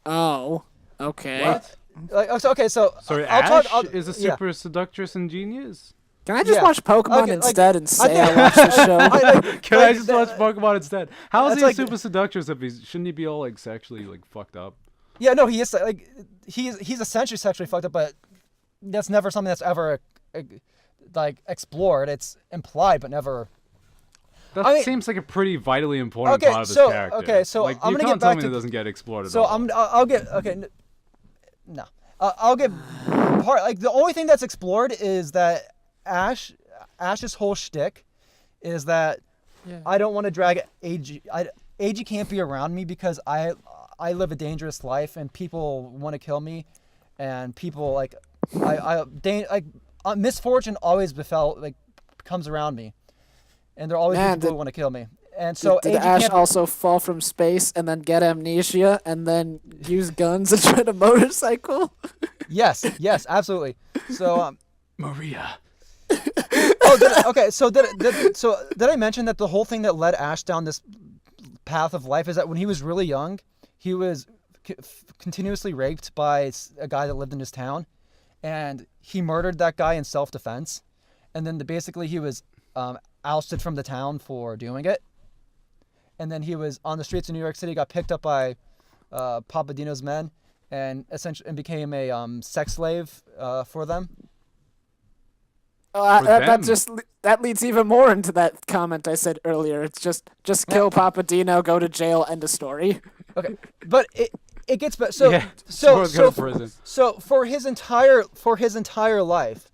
Oh, okay. What? Sorry, Ash is a super seductress and genius? Can I just watch Pokemon instead and say I watched the show? Can I just watch Pokemon instead? How is he a super seductress if shouldn't he be all like sexually like fucked up? Yeah, no, he is like he's essentially sexually fucked up, but that's never something that's ever like explored. It's implied, but never. That seems like a pretty vitally important part of his character. Okay, so like, I'm you gonna can't get back tell me to that doesn't get explored at so all. I'll get no. I'll get part like the only thing that's explored is that Ash's whole shtick is that I don't want to drag AG. AG can't be around me because I live a dangerous life and people want to kill me, and people like misfortune always comes around me, and there are always people who want to kill me. And so did Ash also fall from space and then get amnesia and then use guns and try to motorcycle? Yes, absolutely. So Maria. So did I mention that the whole thing that led Ash down this path of life is that when he was really young, he was continuously raped by a guy that lived in his town, and he murdered that guy in self-defense, and then basically he was ousted from the town for doing it, and then he was on the streets of New York City, got picked up by Papadino's men, and essentially became a sex slave for them. That leads even more into that comment I said earlier. It's just kill Papadino, go to jail, end of story. Okay, but it gets better. So for his entire life,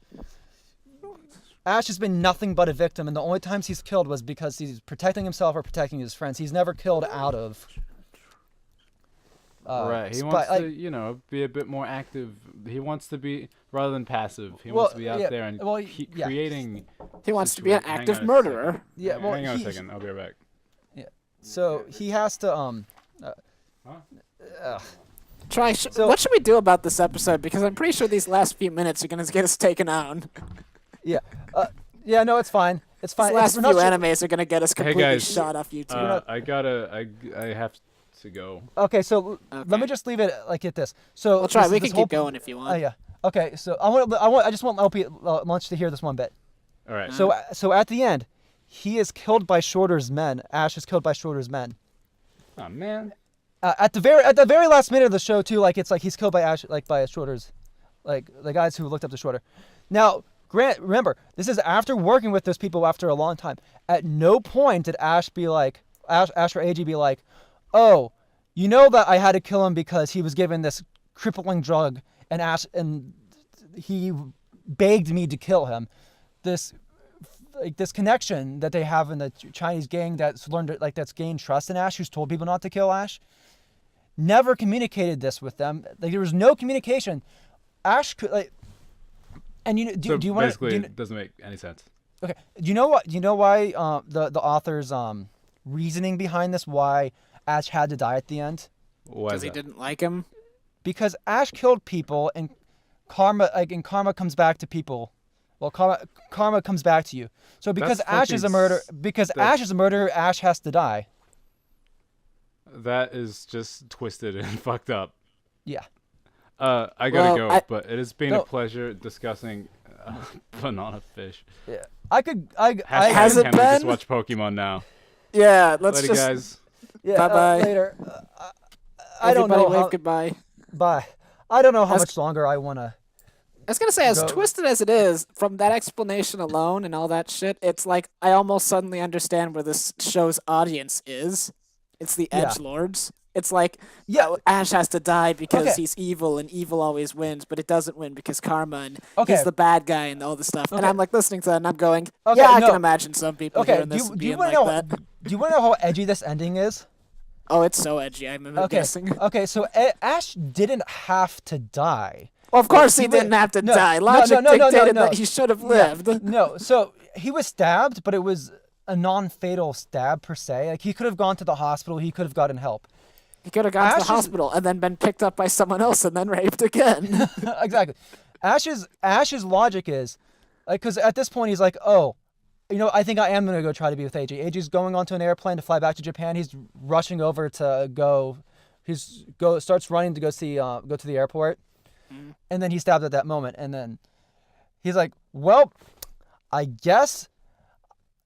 Ash has been nothing but a victim, and the only times he's killed was because he's protecting himself or protecting his friends. He's never killed out of. Right. He wants to, be a bit more active. He wants to be, rather than passive, he wants to be out there and creating. He wants to be an active murderer. Yeah. Well, hang on a second. I'll be right back. Yeah. So he has to what should we do about this episode? Because I'm pretty sure these last few minutes are gonna get us taken out. Yeah. Yeah. No, it's fine. It's fine. These last few animes are gonna get us completely guys, shot off YouTube. I have to go. Okay, so let me just leave it like at this. So we'll try. We can keep going if you want. Yeah. Okay. So I just want LP Lunch to hear this one bit. All right. So at the end, he is killed by Shorter's men. Ash is killed by Shorter's men. Oh man. At the very last minute of the show too, like it's like he's killed by Ash, like by Shorter's, like the guys who looked up to Shorter. Now, Grant, remember, this is after working with those people after a long time. At no point did Ash or AG be like, oh, you know that I had to kill him because he was given this crippling drug, and he begged me to kill him. This connection that they have in the Chinese gang that's gained trust in Ash, who's told people not to kill Ash, never communicated this with them. Like there was no communication. Ash could and do you want to? Basically, it doesn't make any sense. Okay. Do you know what? Do you know why the author's reasoning behind this? Why Ash had to die at the end? Because he didn't like him. Because Ash killed people, and karma comes back to people. Well, karma comes back to you. So because Ash is a murderer, Ash has to die. That is just twisted and fucked up. Yeah. I gotta go, but it has been a pleasure discussing banana fish. Yeah. Has it been? Just watch Pokemon now. Yeah, let's Later, guys. Yeah, bye-bye. Later. I don't know. Wave goodbye. Bye. I don't know how much longer I want to. I was going to say, as twisted as it is, from that explanation alone and all that shit, it's like I almost suddenly understand where this show's audience is. It's the edgelords. It's like, Ash has to die because he's evil, and evil always wins, but it doesn't win because karma, and he's the bad guy and all this stuff. And I'm like listening to that, and I'm going, I can imagine some people hearing this being like that. Do you want to know how edgy this ending is? Oh, it's so edgy, I'm guessing. Okay, so Ash didn't have to die. Well, of course he didn't have to die. Logic dictated that he should have lived. No, so he was stabbed, but it was a non-fatal stab per se. Like he could have gone to the hospital, he could have gotten help. He could have gone to the hospital and then been picked up by someone else and then raped again. Exactly. Ash's logic is, like, because at this point he's like, oh, I think I am going to go try to be with AG. AG's going onto an airplane to fly back to Japan. He's rushing over to go. Starts running to go to the airport. And then he's stabbed at that moment. And then he's like, well, I guess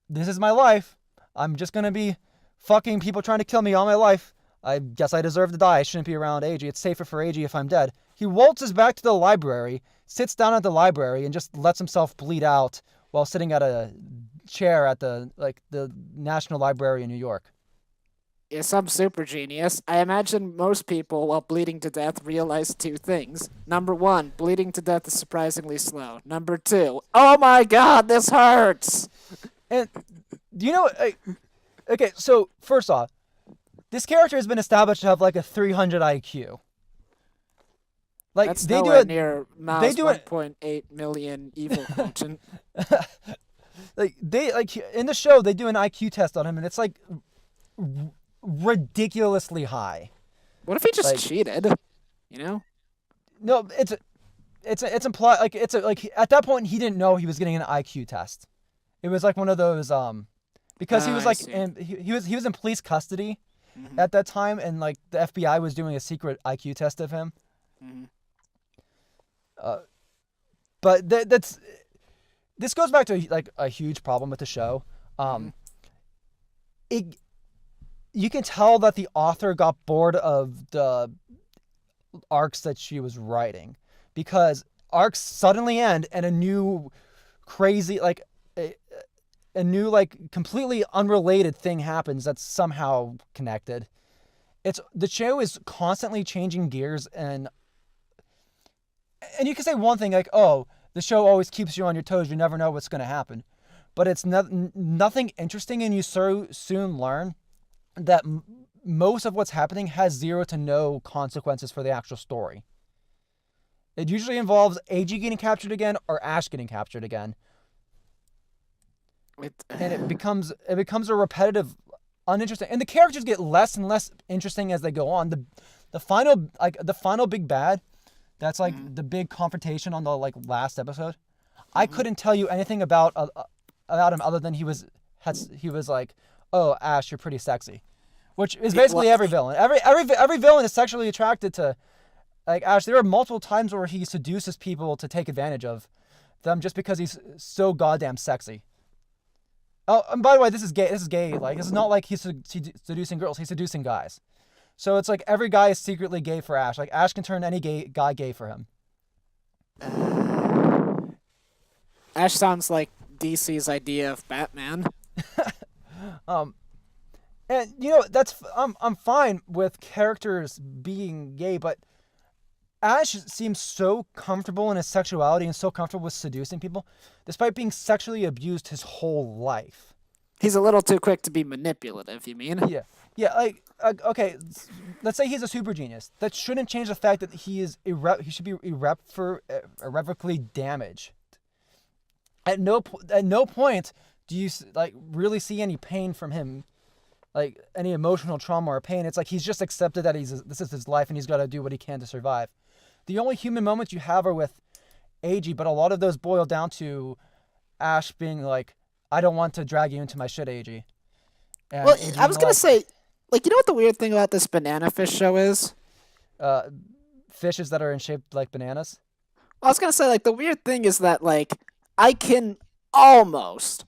this is my life. I'm just going to be fucking people trying to kill me all my life. I guess I deserve to die. I shouldn't be around AG. It's safer for AG if I'm dead. He waltzes back to the library, sits down at the library, and just lets himself bleed out while sitting at a chair at the National Library in New York. Yeah, some super genius. I imagine most people, while bleeding to death, realize two things. Number one, bleeding to death is surprisingly slow. Number two, oh my god, this hurts! And, okay, so first off, this character has been established to have like a 300 IQ. Like that's they nowhere do near Mao's 1.8 million evil quotient. Like in the show they do an IQ test on him and it's like ridiculously high. What if he just cheated? No, it's implied like at that point he didn't know he was getting an IQ test. It was like one of those because he was like he was in police custody at that time and like the FBI was doing a secret IQ test of him. But this goes back to like a huge problem with the show. You can tell that the author got bored of the arcs that she was writing because arcs suddenly end and a new crazy like a new like completely unrelated thing happens that's somehow connected. The show is constantly changing gears and you can say one thing like, oh, the show always keeps you on your toes. You never know what's going to happen. But it's nothing interesting, and you so soon learn that most of what's happening has zero to no consequences for the actual story. It usually involves AG getting captured again or Ash getting captured again. And it becomes a repetitive, uninteresting, and the characters get less and less interesting as they go on. The final big bad, that's like the big confrontation on the like last episode. I couldn't tell you anything about him other than he was like, oh, Ash, you're pretty sexy, which is basically every villain. Every villain is sexually attracted to like Ash. There are multiple times where he seduces people to take advantage of them just because he's so goddamn sexy. Oh, and by the way, this is gay. Like, it's not like he's seducing girls. He's seducing guys. So it's like every guy is secretly gay for Ash. Like, Ash can turn any guy gay for him. Ash sounds like DC's idea of Batman. And you know that's I'm fine with characters being gay, but Ash seems so comfortable in his sexuality and so comfortable with seducing people, despite being sexually abused his whole life. He's a little too quick to be manipulative, you mean? Yeah. Like okay, let's say he's a super genius. That shouldn't change the fact that he should be irrevocably damaged. At no point do you like really see any pain from him, like any emotional trauma or pain. It's like he's just accepted that this is his life and he's got to do what he can to survive. The only human moments you have are with AG, but a lot of those boil down to Ash being like, I don't want to drag you into my shit, AG. And Well, AG I was going to say, like, you know what the weird thing about this Banana Fish show is? fishes that are in shaped like bananas. I was going to say, like, the weird thing is that, like, I can almost,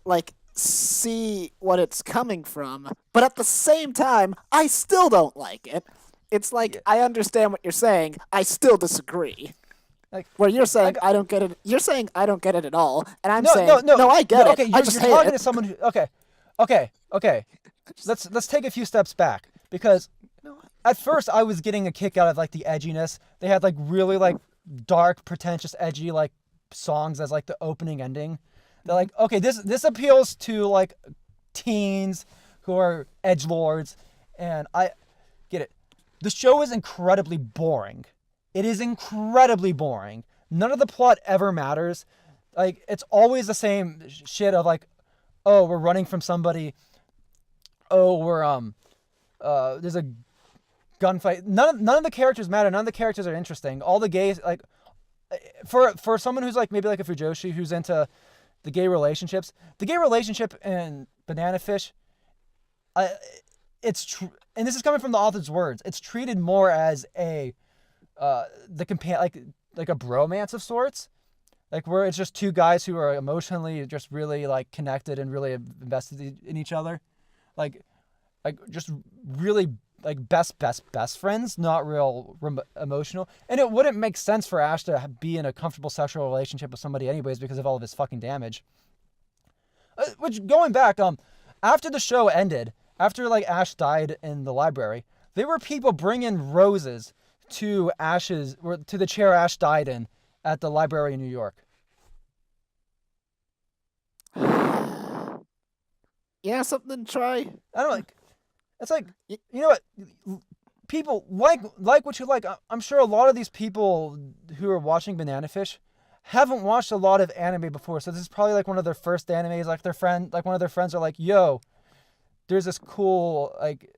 like, see what it's coming from, but at the same time, I still don't like it. It's like, I understand what you're saying, I still disagree. Like, where you're saying I don't get it, you're saying I don't get it at all, and I'm no, saying no, I get okay, it. I just you're hate talking it. to someone who okay. Let's take a few steps back, because at first I was getting a kick out of like the edginess. They had like really like dark, pretentious, edgy like songs as like the opening ending. They're like, okay, this appeals to like teens who are edgelords, and I get it. The show is incredibly boring. It is incredibly boring. None of the plot ever matters. Like, it's always the same shit of like, oh, we're running from somebody. Oh, we're there's a gunfight. None of the characters matter. None of the characters are interesting. All the gays, like, for someone who's like maybe like a Fujoshi who's into the gay relationship in Banana Fish, and this is coming from the author's words. It's treated more as a like a bromance of sorts, like where it's just two guys who are emotionally just really like connected and really invested in each other, like just really like best friends, not real emotional. And it wouldn't make sense for Ash to be in a comfortable sexual relationship with somebody anyways because of all of his fucking damage. Which, going back, after the show ended, after like Ash died in the library, there were people bringing roses to the chair Ash died in at the library in New York. Yeah, something to try. I don't like. It's like, you know what? People like what you like. I'm sure a lot of these people who are watching Banana Fish haven't watched a lot of anime before, so this is probably like one of their first animes. Like one of their friends are like, "Yo, there's this cool like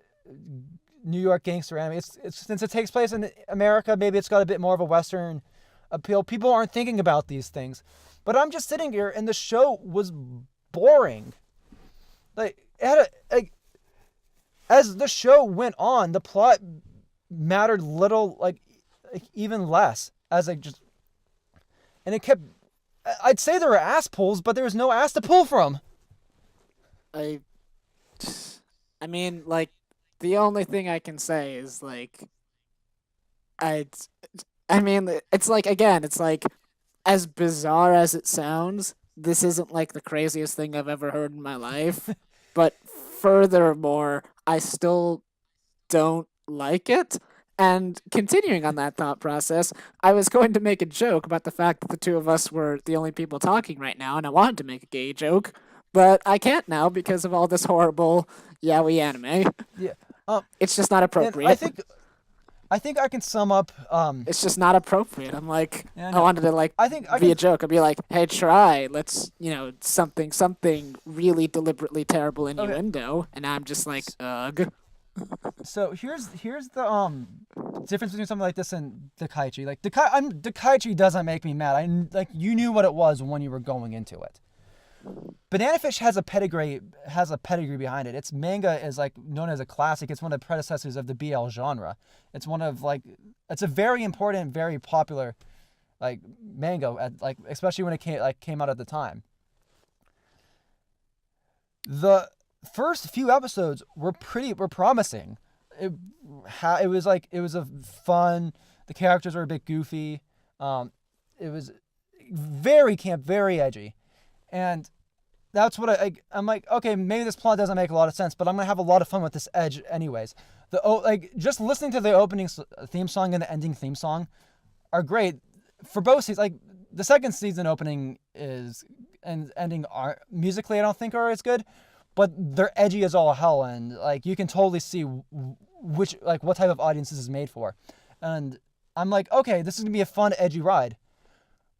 New York gangster anime. It's since it takes place in America, maybe it's got a bit more of a Western appeal. People aren't thinking about these things, but I'm just sitting here, and the show was boring. Like, it had as the show went on, the plot mattered little, like even less, as like just, and it kept. I'd say there were ass pulls, but there was no ass to pull from. I mean, like, the only thing I can say is like, I mean, it's like, again, it's like, as bizarre as it sounds, this isn't like the craziest thing I've ever heard in my life. But furthermore, I still don't like it. And continuing on that thought process, I was going to make a joke about the fact that the two of us were the only people talking right now, and I wanted to make a gay joke, but I can't now because of all this horrible yaoi anime. Yeah. It's just not And appropriate. I think I can sum up. It's just not appropriate. I'm like, Yeah, I I know. wanted to like I think I be a can. joke. I'd be like, hey, try. Let's, something really deliberately terrible innuendo. And I'm just like, ugh. So here's the difference between something like this and Dakaichi. Like Dakaichi doesn't make me mad. Like you knew what it was when you were going into it. Banana Fish has a pedigree behind it. Its manga is like known as a classic. It's one of the predecessors of the BL genre. It's it's a very important, very popular like manga especially when it came out at the time. The first few episodes were promising. It was a fun. The characters were a bit goofy. It was very camp, very edgy, and that's what I'm like. Okay, maybe this plot doesn't make a lot of sense, but I'm gonna have a lot of fun with this edge anyways. Just listening to the opening theme song and the ending theme song are great for both seasons. Like the second season opening and ending are musically I don't think are as good. But they're edgy as all hell, and like you can totally see what type of audience this is made for. And I'm like, okay, this is gonna be a fun, edgy ride.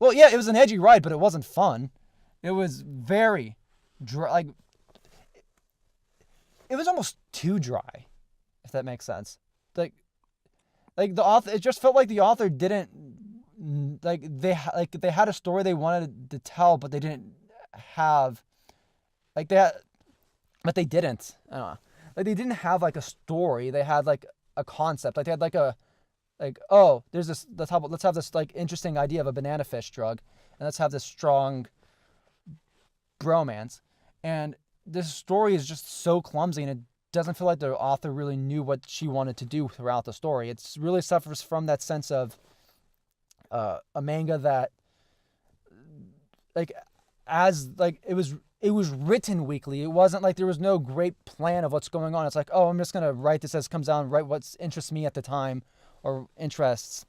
Well, yeah, it was an edgy ride, but it wasn't fun. It was very dry. It was almost too dry, if that makes sense. Like the author, it just felt like the author didn't they had a story they wanted to tell, but they didn't have but they didn't. I don't know. Like they didn't have like a story. They had like a concept. Like they had there's this. Let's have this like interesting idea of a banana fish drug, and let's have this strong bromance. And this story is just so clumsy, and it doesn't feel like the author really knew what she wanted to do throughout the story. It really suffers from that sense of a manga that it was written weekly. It wasn't like there was no great plan of what's going on. It's like, oh, I'm just going to write this as it comes down, write what interests me at the time or interests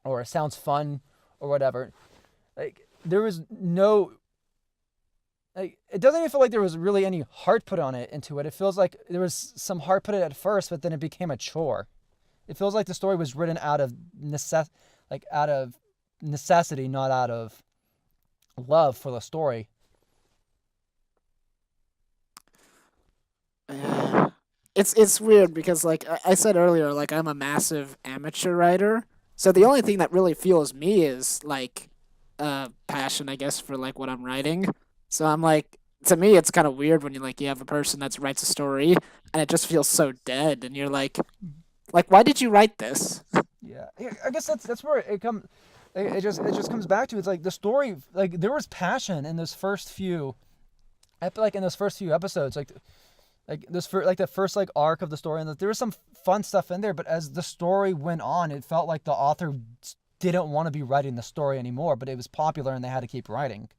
or sounds fun or whatever. Like there was no, like, it doesn't even feel like there was really any heart put into it. It feels like there was some heart put in at first, but then it became a chore. It feels like the story was written out of necessity, not out of love for the story. It's weird because like I said earlier, like I'm a massive amateur writer, so the only thing that really fuels me is like passion, I guess, for like what I'm writing. So I'm like, to me, it's kind of weird when you have a person that writes a story and it just feels so dead, and you're like why did you write this? Yeah, I guess that's where it comes. It just comes back to it's like the story. Like there was passion in those first few, episodes. The first arc of the story, and there was some fun stuff in there. But as the story went on, it felt like the author didn't want to be writing the story anymore. But it was popular, and they had to keep writing.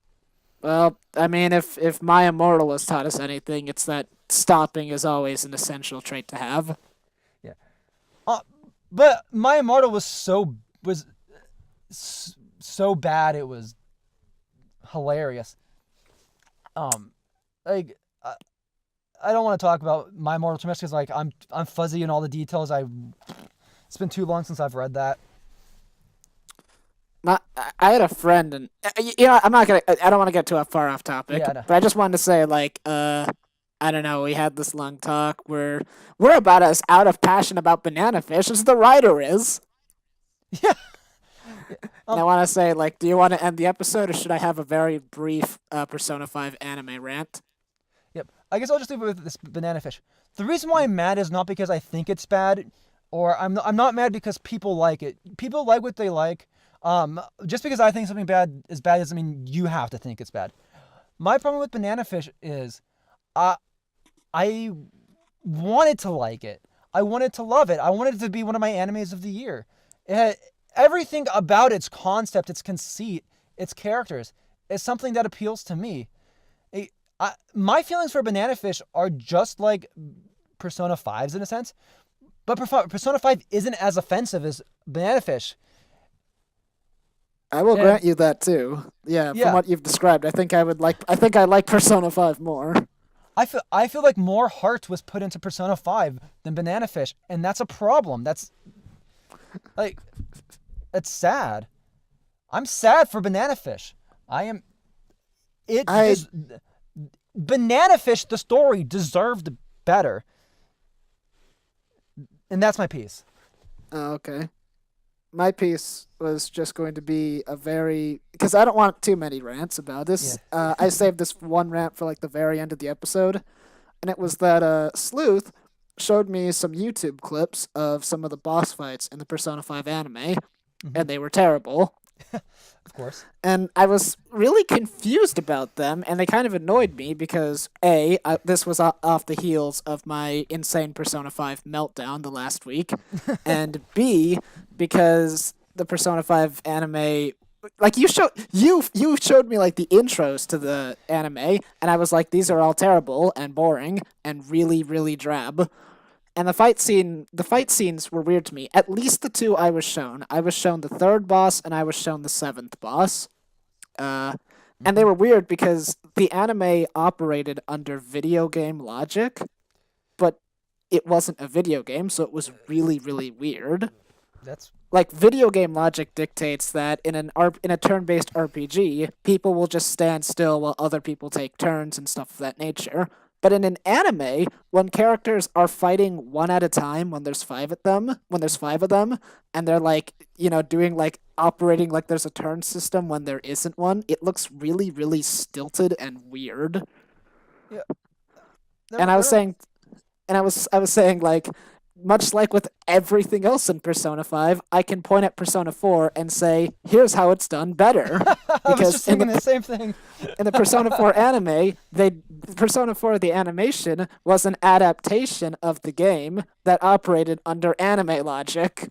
Well, I mean, if My Immortal has taught us anything, it's that stopping is always an essential trait to have. Yeah. But My Immortal was so bad it was hilarious. I don't want to talk about My Immortal too much because I'm fuzzy in all the details. It's been too long since I've read that. I had a friend, and I'm not gonna. I don't want to get too far off topic, Yeah, I know. but I just wanted to say, I don't know. We had this long talk where we're about as out of passion about banana fish as the writer is. Yeah. And I want to say, do you want to end the episode, or should I have a very brief Persona 5 anime rant? Yep. I guess I'll just leave it with this banana fish. The reason why I'm mad is not because I think it's bad, or I'm not mad because people like it. People like what they like. Just because I think something bad is bad doesn't mean you have to think it's bad. My problem with banana fish is, I wanted to like it. I wanted to love it. I wanted it to be one of my animes of the year. It had everything about its concept, its conceit, its characters is something that appeals to me. My feelings for banana fish are just like Persona 5's in a sense, But Persona 5 isn't as offensive as Banana Fish. I will And- grant you that too. Yeah, Yeah. from what you've described, I think I like Persona 5 more. I feel like more heart was put into Persona 5 than Banana Fish, and that's a problem. That's like it's sad. I'm sad for Banana Fish. I am Banana Fish, the story deserved better. And that's my piece. Oh, okay. My piece was just going to be because I don't want too many rants about this. I saved this one rant for like the very end of the episode, and it was that Sleuth showed me some YouTube clips of some of the boss fights in the Persona 5 anime, and they were terrible. Of course. And I was really confused about them, and they kind of annoyed me because this was off the heels of my insane Persona 5 meltdown the last week, and B, because the Persona 5 anime, like you showed me like the intros to the anime, and I was like, these are all terrible and boring and really, really drab. And the fight scenes were weird to me. At least the two I was shown. I was shown the third boss, and I was shown the seventh boss. And they were weird because the anime operated under video game logic, but it wasn't a video game, so it was really, really weird. That's Like, video game logic dictates that in a turn-based RPG, people will just stand still while other people take turns and stuff of that nature. But in an anime, when characters are fighting one at a time, when there's five of them, and they're like, doing like operating like there's a turn system when there isn't one, it looks really, really stilted and weird. yeah. And I was saying like, much like with everything else in Persona 5, I can point at Persona 4 and say, here's how it's done better. I was just thinking the same thing. In the Persona 4 anime, Persona 4 the animation was an adaptation of the game that operated under anime logic.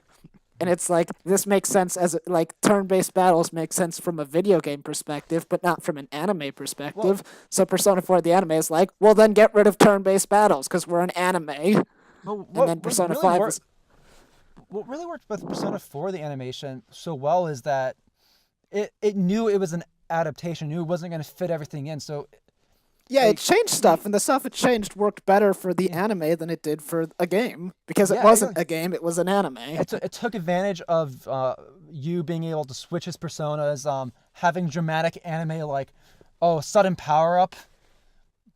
And it's like, this makes sense like turn-based battles make sense from a video game perspective, but not from an anime perspective. So Persona 4 the anime is like, well then get rid of turn-based battles because we're an anime. But And then Persona 5 was... What really worked with Persona 4 the animation so well is that it knew it was an adaptation, knew it wasn't going to fit everything in. So yeah, it changed stuff, and the stuff it changed worked better for the anime than it did for a game. Because it wasn't a game, it was an anime. It took advantage of you being able to switch his personas, having dramatic anime like, sudden power-up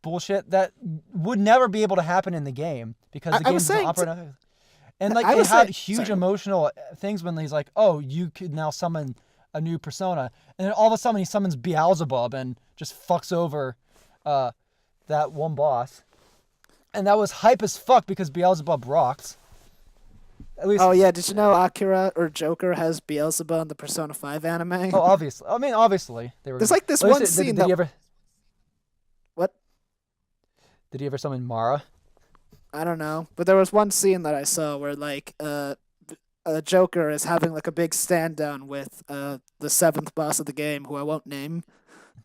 bullshit that would never be able to happen in the game because the game doesn't operate. And like it had huge emotional things when he's like, you could now summon a new persona, and then all of a sudden he summons Beelzebub and just fucks over that one boss, and that was hype as fuck because Beelzebub rocks. At least. Oh yeah, did you know Akira or Joker has Beelzebub in the Persona 5 anime? Oh, obviously. I mean, obviously they were. There's like this one scene did he ever? What? Did he ever summon Mara? I don't know, but there was one scene that I saw where like Joker is having like a big stand down with the seventh boss of the game, who I won't name,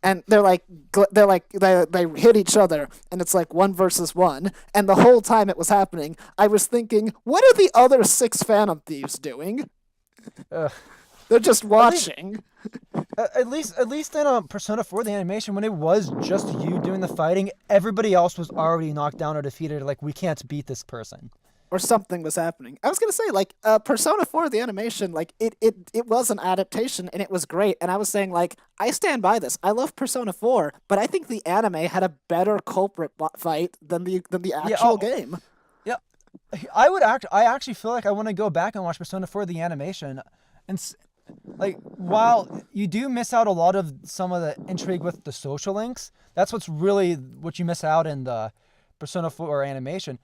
and they hit each other, and it's like 1 versus 1, and the whole time it was happening, I was thinking, what are the other 6 Phantom Thieves doing? They're just watching. At least in Persona 4, the animation, when it was just you doing the fighting, everybody else was already knocked down or defeated. Like, we can't beat this person. Or something was happening. I was gonna say, like, Persona 4, the animation, like, it was an adaptation, and it was great. And I was saying, like, I stand by this. I love Persona 4, but I think the anime had a better culprit fight than the actual game. Yeah, I actually feel like I want to go back and watch Persona 4, the animation, and like, while you do miss out a lot of some of the intrigue with the social links, that's what you miss out in the Persona 4 animation.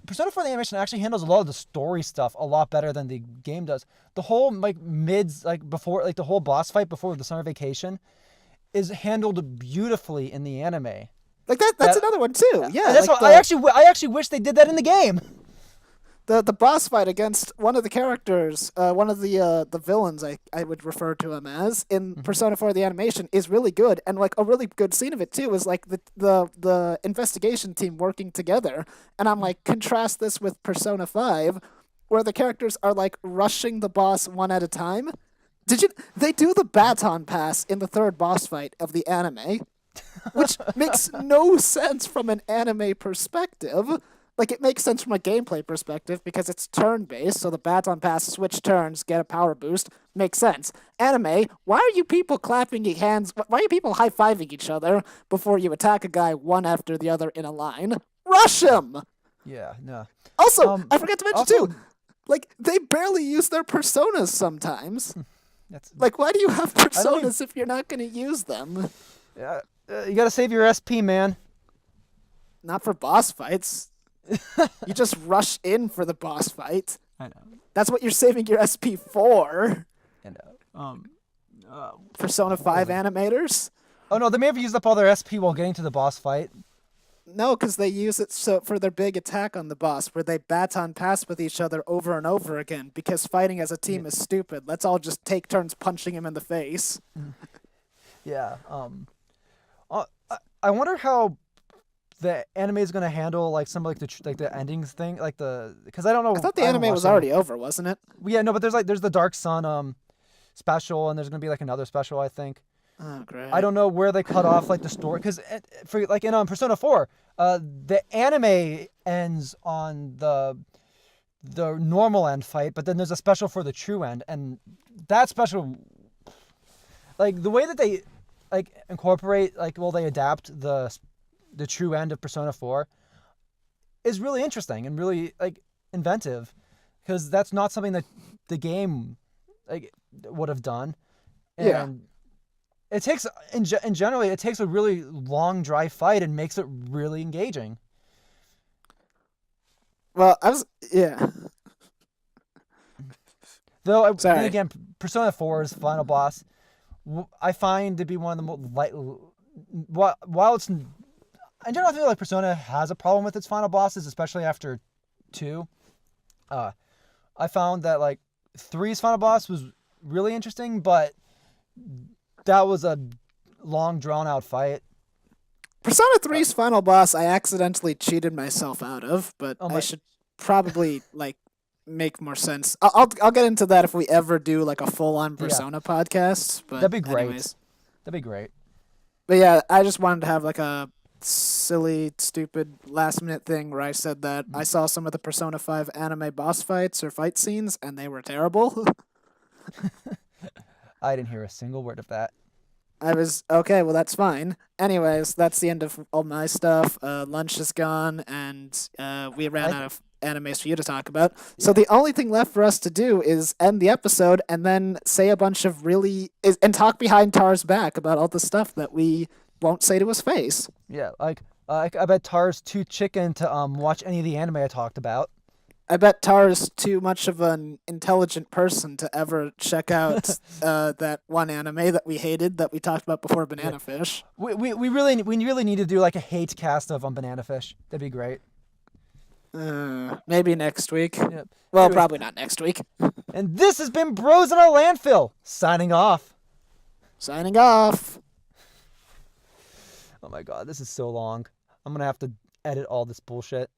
Persona 4 the animation actually handles a lot of the story stuff a lot better than the game does. The whole the whole boss fight before the summer vacation is handled beautifully in the anime. Like that's another one too. Yeah, that's like I actually wish they did that in the game. The boss fight against one of the characters, one of the villains, I would refer to him as, in Persona 4 the animation, is really good, and like a really good scene of it too is like the investigation team working together, and I'm like, contrast this with Persona 5, where the characters are like rushing the boss one at a time. They do the baton pass in the third boss fight of the anime, which makes no sense from an anime perspective. Like, it makes sense from a gameplay perspective because it's turn-based, so the baton pass, switch turns, get a power boost, makes sense. Anime, why are you people clapping your hands? Why are you people high-fiving each other before you attack a guy one after the other in a line? Rush him! Yeah, no. Also, I forgot to mention, also- too, like, they barely use their personas sometimes. That's Like, why do you have don't personas if you're not going to use them? you gotta save your SP, man. Not for boss fights. You just rush in for the boss fight. I know. That's what you're saving your SP for. I know. Persona 5 animators? Oh no, they may have used up all their SP while getting to the boss fight. No, because they use it for their big attack on the boss, where they baton pass with each other over and over again, because fighting as a team is stupid. Let's all just take turns punching him in the face. Yeah. I wonder how the anime is gonna handle like some of like the endings thing, because I don't know. I thought the I haven't anime watched was it. already over, wasn't it? Yeah, no, but there's the Dark Sun special, and there's gonna be like another special, I think. Oh, great. I don't know where they cut off like the story, because for like in Persona 4, the anime ends on the normal end fight, but then there's a special for the true end, and that special, like the way that they like incorporate they adapt the true end of Persona 4 is really interesting and really like inventive, because that's not something that the game like would have done. And Yeah. It takes, in generally, it takes a really long, dry fight and makes it really engaging. Well, yeah. Though, Sorry. then again, Persona 4's final boss, I find to be one of the most light. While it's, in general, I feel like Persona has a problem with its final bosses, especially after 2. I found that like 3's final boss was really interesting, but that was a long, drawn-out fight. Persona 3's final boss, I accidentally cheated myself out of, but I should probably like make more sense. I'll get into that if we ever do like a full-on Persona podcast. But That'd be great. anyways. That'd be great. But yeah, I just wanted to have like a silly, stupid last-minute thing where I said that I saw some of the Persona 5 anime boss fights or fight scenes, and they were terrible. I didn't hear a single word of that. I was, okay, well, that's fine. Anyways, that's the end of all my stuff. Lunch is gone, and we ran out of animes for you to talk about. So the only thing left for us to do is end the episode and then say a bunch of and talk behind Tar's back about all the stuff that we won't say to his face. Yeah, like I bet Tar's too chicken to watch any of the anime I talked about. I bet Tar's too much of an intelligent person to ever check out that one anime that we hated that we talked about before, Banana Fish. We really need to do like a hate cast of Banana Fish. That'd be great. Maybe next week. Yep. Well, Anyways, probably not next week. And this has been Bros in a Landfill, signing off. Signing off. Oh my god, this is so long. I'm gonna have to edit all this bullshit.